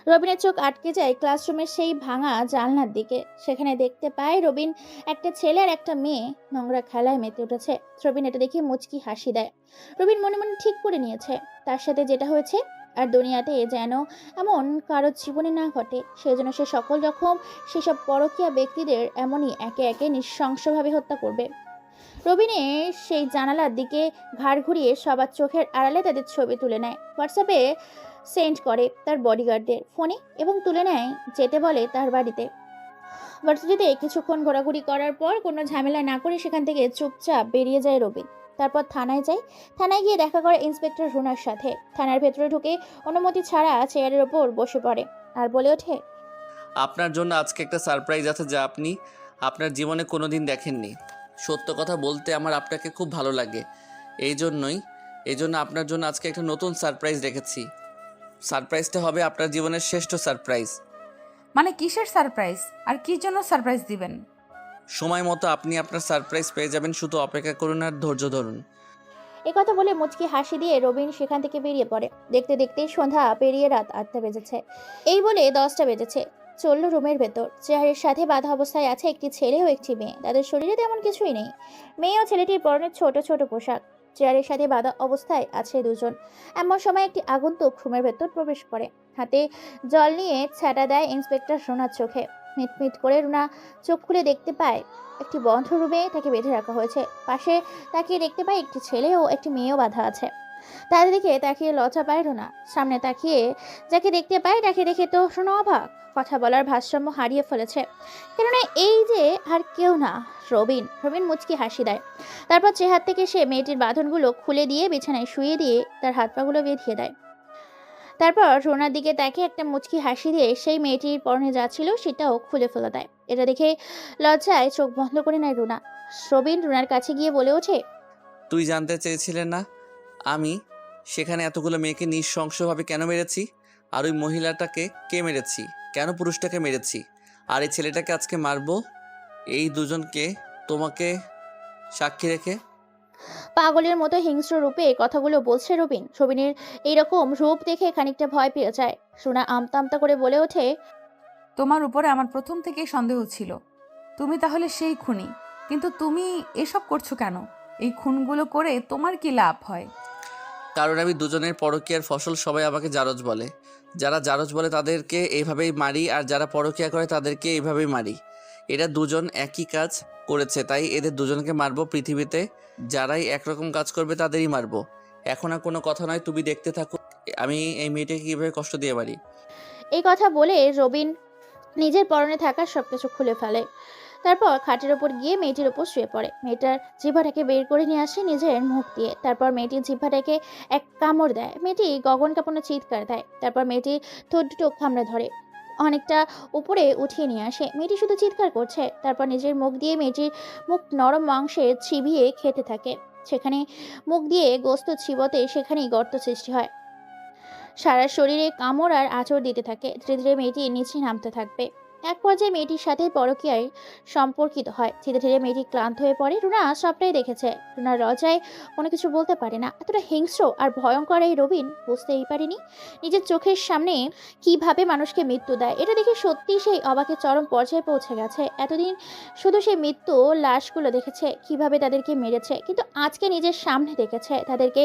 রবিনের চোখ আটকে যায় ক্লাসরুমের সেই ভাঙা জানলার দিকে। সেখানে দেখতে পায় রবিন একটা ছেলে আর একটা মেয়ে নোংরা খেলায় মেতে উঠেছে। রবিন এটা দেখে মুচকি হাসি দেয়। রবিন মনে মনে ঠিক করে নিয়েছে, তার সাথে যেটা হয়েছে আর দুনিয়াতে যেন এমন কারোর জীবনে না ঘটে। সেজন্য সে সকল রকম সেসব পরকীয়া ব্যক্তিদের এমনই একে একে নৃশংসভাবে হত্যা করবে। রবিনের সেই জানালার দিকে ঘাড় ঘুরিয়ে সবার চোখের আড়ালে তাদের ছবি তুলে নেয়, হোয়াটসঅ্যাপে সেন্ড করে তার বডিগার্ডদের ফোনে এবং তুলে নেয় যেতে বলে তার বাড়িতে। ভার্সিটিতে কিছুক্ষণ ঘোরাঘুরি করার পর কোনো ঝামেলা না করে সেখান থেকে চুপচাপ বেরিয়ে যায় রবিন। তারপর থানায় যায়। থানায় গিয়ে দেখা করে ইন্সপেক্টর রুনার সাথে। থানার ভেতরে ঢুকে অনুমতি ছাড়া চেয়ারের ওপর বসে পড়ে আর বলে ওঠে, আপনার জন্য আজকে একটা সারপ্রাইজ আছে যা আপনি আপনার জীবনে কোনোদিন দেখেননি। সত্য কথা বলতে আমার আপনাকে খুব ভালো লাগে। এই জন্য আপনার জন্য আজকে একটা নতুন সারপ্রাইজ রেখেছি। সারপ্রাইজটা হবে আপনার জীবনের শ্রেষ্ঠ সারপ্রাইজ। মানে কিসের সারপ্রাইজ আর কি জন্য সারপ্রাইজ দিবেন? সময় মতো আপনি আপনার সারপ্রাইজ পেয়ে যাবেন, শুধু অপেক্ষা করুন আর ধৈর্য ধরুন। একথা বলে মুচকি হাসি দিয়ে রবিন সেখান থেকে বেরিয়ে পড়ে। দেখতে দেখতেই সন্ধ্যা পেরিয়ে রাত 8টা বেজেছে। এই বলে 10টা বেজেছে। চলল রুমের ভেতর। চেয়ারের সাথে বাঁধা অবস্থায় আছে একটি ছেলে ও একটি মেয়ে। তাদের শরীরে তেমন কিছুই নেই। মেয়ে ও ছেলেটির পরনে ছোট ছোট পোশাক। চেয়ারের সাথে বাঁধা অবস্থায় আছে দুজন। এমন সময় একটি আগন্তুক রুমের ভেতর প্রবেশ করে। হাতে জল নিয়ে ছ্যাটা দেয় ইন্সপেক্টর রুনার চোখে। মিটমিট করে রুনা চোখ খুলে দেখতে পায় একটি বন্ধ রুমে তাকে বেঁধে রাখা হয়েছে। পাশে তাকিয়ে দেখতে পায় একটি ছেলে ও একটি মেয়েও বাঁধা আছে। তাদের দিকে তাকিয়ে লজ্জা পায় রুনা। সামনে তাকিয়ে যাকে দেখতে পায় তাকে দেখে তো রুনা অবাক। কথা বলার ভারসাম্য হারিয়ে ফেলেছে, কেননা এই যে আর কেউ না, রবিন। রবিন মুচকি হাসি দেয়। তারপর চেহার থেকে সে মেয়েটির বাঁধনগুলো খুলে দিয়ে বিছানায় শুয়ে দিয়ে তার হাত পাগুলো বেঁধিয়ে দেয়। তারপর রুনার দিকে তাকে একটা মুচকি হাসি দিয়ে সেই মেয়েটির পরনে যা ছিল সেটাও খুলে ফেলে দেয়। এটা দেখে লজ্জায় চোখ বন্ধ করে নেয় রুনা। রবিন রুনার কাছে গিয়ে বলে ওঠে, তুই জানতে চেয়েছিলে না আমি সেখানে এতগুলো মেয়েকে নৃশংসভাবে কেন মেরেছি, আর ওই মহিলাটাকে কে মেরেছি, কেন পুরুষটাকে মেরেছি, আর এই ছেলেটাকে আজকে মারবো, এই দুজনকে তোমাকে সাক্ষী রেখে। পাগলের মতো হিংস্র রূপে কথাগুলো বলছে রবিন। রবিনের এইরকম রূপ দেখে খানিকটা ভয় পেয়ে যায়। রুনা আমতা আমতা করে বলে ওঠে, তোমার উপরে আমার প্রথম থেকেই সন্দেহ ছিল, তুমি তাহলে সেই খুনি। কিন্তু তুমি এসব করছো কেন? এই খুনগুলো করে তোমার কি লাভ হয়? কারণ আমি দুজনের পরকীয়ার ফসল। সবাই আমাকে জারজ বলে। যারা জারজ বলে তাদেরকে এইভাবেই মারি, আর যারা পরকীয়া করে তাদেরকে এইভাবেই মারি। এরা দুজন একই কাজ করেছে, তাই এদের দুজনকে মারবো। পৃথিবীতে যারাই একরকম কাজ করবে তাদেরই মারবো। এখন আর কোনো কথা নয়, তুমি দেখতে থাকো আমি এই মেয়েটাকে কীভাবে কষ্ট দিয়ে মারি। এই কথা বলে রবিন নিজের পরনে থাকা সবকিছু খুলে ফেলে। তারপর খাটের ওপর গিয়ে মেয়েটির ওপর শুয়ে পড়ে। মেয়েটার জিহ্বাটাকে বের করে নিয়ে আসে নিজের মুখ দিয়ে। তারপর মেয়েটির জিহ্বাটাকে এক কামড় দেয়। মেয়েটি গগন কাঁপানো চিৎকার দেয়। তারপর মেয়েটির ঠোঁট দুটো কামড়ে ধরে অনেকটা উপরে উঠিয়ে নিয়ে আসে। মেয়েটি শুধু চিৎকার করছে। তারপর নিজের মুখ দিয়ে মেয়েটির মুখ নরম মাংসের চিবিয়ে খেতে থাকে। সেখানে মুখ দিয়ে গোস্ত চিবোতে সেখানেই গর্ত সৃষ্টি হয়। সারা শরীরে কামড় আর আঁচড় দিতে থাকে। ধীরে ধীরে মেয়েটি নিচে নামতে থাকবে। এক পর্যায়ে মেয়েটির সাথে পরকীয়ায় সম্পর্কিত হয়। ধীরে ধীরে মেয়েটি ক্লান্ত হয়ে পড়ে। রুনা সবটাই দেখেছে। রুনা লজ্জায় কোনো কিছু বলতে পারে না। এতটা হিংস্র আর ভয়ঙ্কর এই রবিন বুঝতেই পারেনি নিজের চোখের সামনে কিভাবে মানুষকে মৃত্যু দেয়। এটা দেখে সত্যি সেই অবাকের চরম পর্যায়ে পৌঁছে গেছে। এতদিন শুধু সেই মৃত্যু লাশগুলো দেখেছে, কিভাবে তাদেরকে মেরেছে, কিন্তু আজকে নিজের সামনে দেখেছে তাদেরকে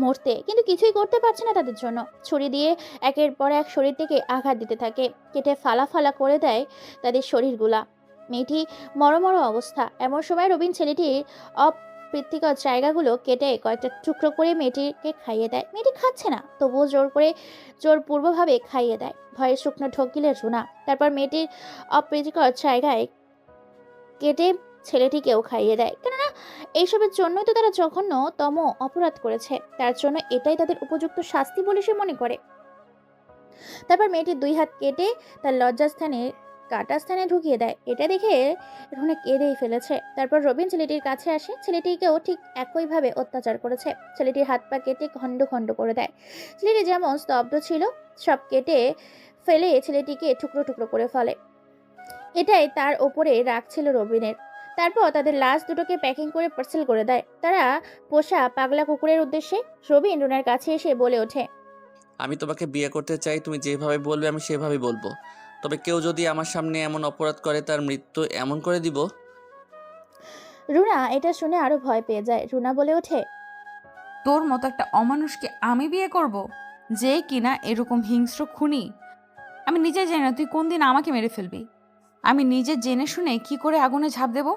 মরতে, কিন্তু কিছুই করতে পারছে না তাদের জন্য। ছুরি দিয়ে একের পর এক শরীর থেকে আঘাত দিতে থাকে, কেটে ফালা ফালা করে দেয় তাদের শরীরগুলা। মেয়েটি মরমর অবস্থা। এমন সময় রবিন ছেলেটির অপ্রীতিকর জায়গাগুলো কেটে কয়েকটা টুকরো করে মেয়েটিকে খাইয়ে দেয়। মেয়েটি খাচ্ছে না, তবুও জোরপূর্বভাবে খাইয়ে দেয়। ভয়ে শুকনো ঢোক গিলে রুনা। তারপর মেয়েটির অপ্রীতিকর জায়গায় কেটে ছেলেটিকেও খাইয়ে দেয়। কেননা এইসবের জন্যই তো তারা জঘন্যতম অপরাধ করেছে। তার জন্য এটাই তাদের উপযুক্ত শাস্তি বলে সে মনে করে। তারপর মেয়েটির 2 হাত কেটে তার লজ্জাস্থানে কাটা স্থানে ঢুকিয়ে দেয়। এটা দেখে রুনা কেঁদেই ফেলেছে। তারপর রবিন ছেলেটির কাছে আসে। ছেলেটিকেও ঠিক একইভাবে অত্যাচার করেছে। ছেলেটির হাত পা কেটে খণ্ড খণ্ড করে দেয়। ছেলেটি যেমন স্তব্ধ ছিল সব কেটে ফেলে ছেলেটিকে টুকরো টুকরো করে ফেলে। এটাই তার ওপরে রাগ ছিল রবিনের। তারপর তাদের লাশ দুটোকে প্যাকিং করে পার্সেল করে দেয় তারা পোষা পাগলা কুকুরের উদ্দেশ্যে। রবিন রুনার কাছে এসে বলে ওঠে, আমি তোমাকে বিয়ে করতে চাই, তুমি যেভাবে বলবে আমি সেভাবেই বলবো। তবে কেউ যদি আমার সামনে এমন অপরাধ করে তার মৃত্যু এমন করে দিব। রুনা এটা শুনে আরো ভয় পেয়ে যায়। রুনা বলে ওঠে, তোর মতো একটা অমানুষকে আমি বিয়ে করব, যে কিনা এরকম হিংস্র খুনি। আমি নিজে জানি না তুই কোন দিন আমাকে মেরে ফেলবি। আমি নিজে জেনে শুনে কি করে আগুনে ঝাঁপ দেব?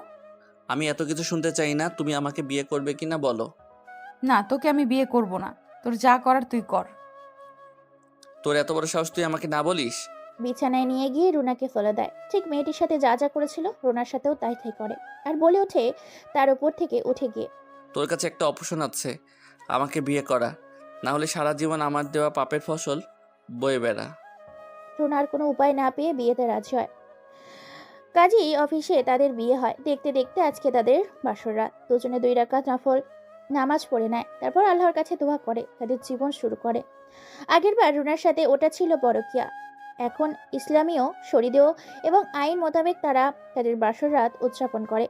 আমি এত কিছু শুনতে চাই না, তুমি আমাকে বিয়ে করবে কিনা বলো। না, তোকে আমি বিয়ে করব না। তোর যা করার তুই কর। তোর এত বড় সাহস, তুই আমাকে না বলিস? বিছানায় নিয়ে গিয়ে রুনাকে ফেলে দেয়। ঠিক মেয়েটির সাথে যা যা করেছিল রুনার সাথেও তাই তাই করে। আর বলে ওঠে তার উপর থেকে উঠে গিয়ে, তোর কাছে একটা অপশন আছে, আমাকে বিয়ে করা, না হলে সারা জীবন আমার দেওয়া পাপের ফসল বয়ে বেড়া। রুনার কোনো উপায় না পেয়ে বিয়েতে রাজি হয়। কাজী অফিসে তাদের বিয়ে হয়। দেখতে দেখতে আজকে তাদের বাসর রাত। দুজনে 2 রাকাত নফল নামাজ পড়ে নেয়। তারপর আল্লাহর কাছে দোয়া করে তাদের জীবন শুরু করে। আগেরবার রুনার সাথে ওটা ছিল পরকীয়া, এখন ইসলামীয় শরীয়ত এবং আইন মোতাবেক তারা তাদের বাসর রাত উদযাপন করে।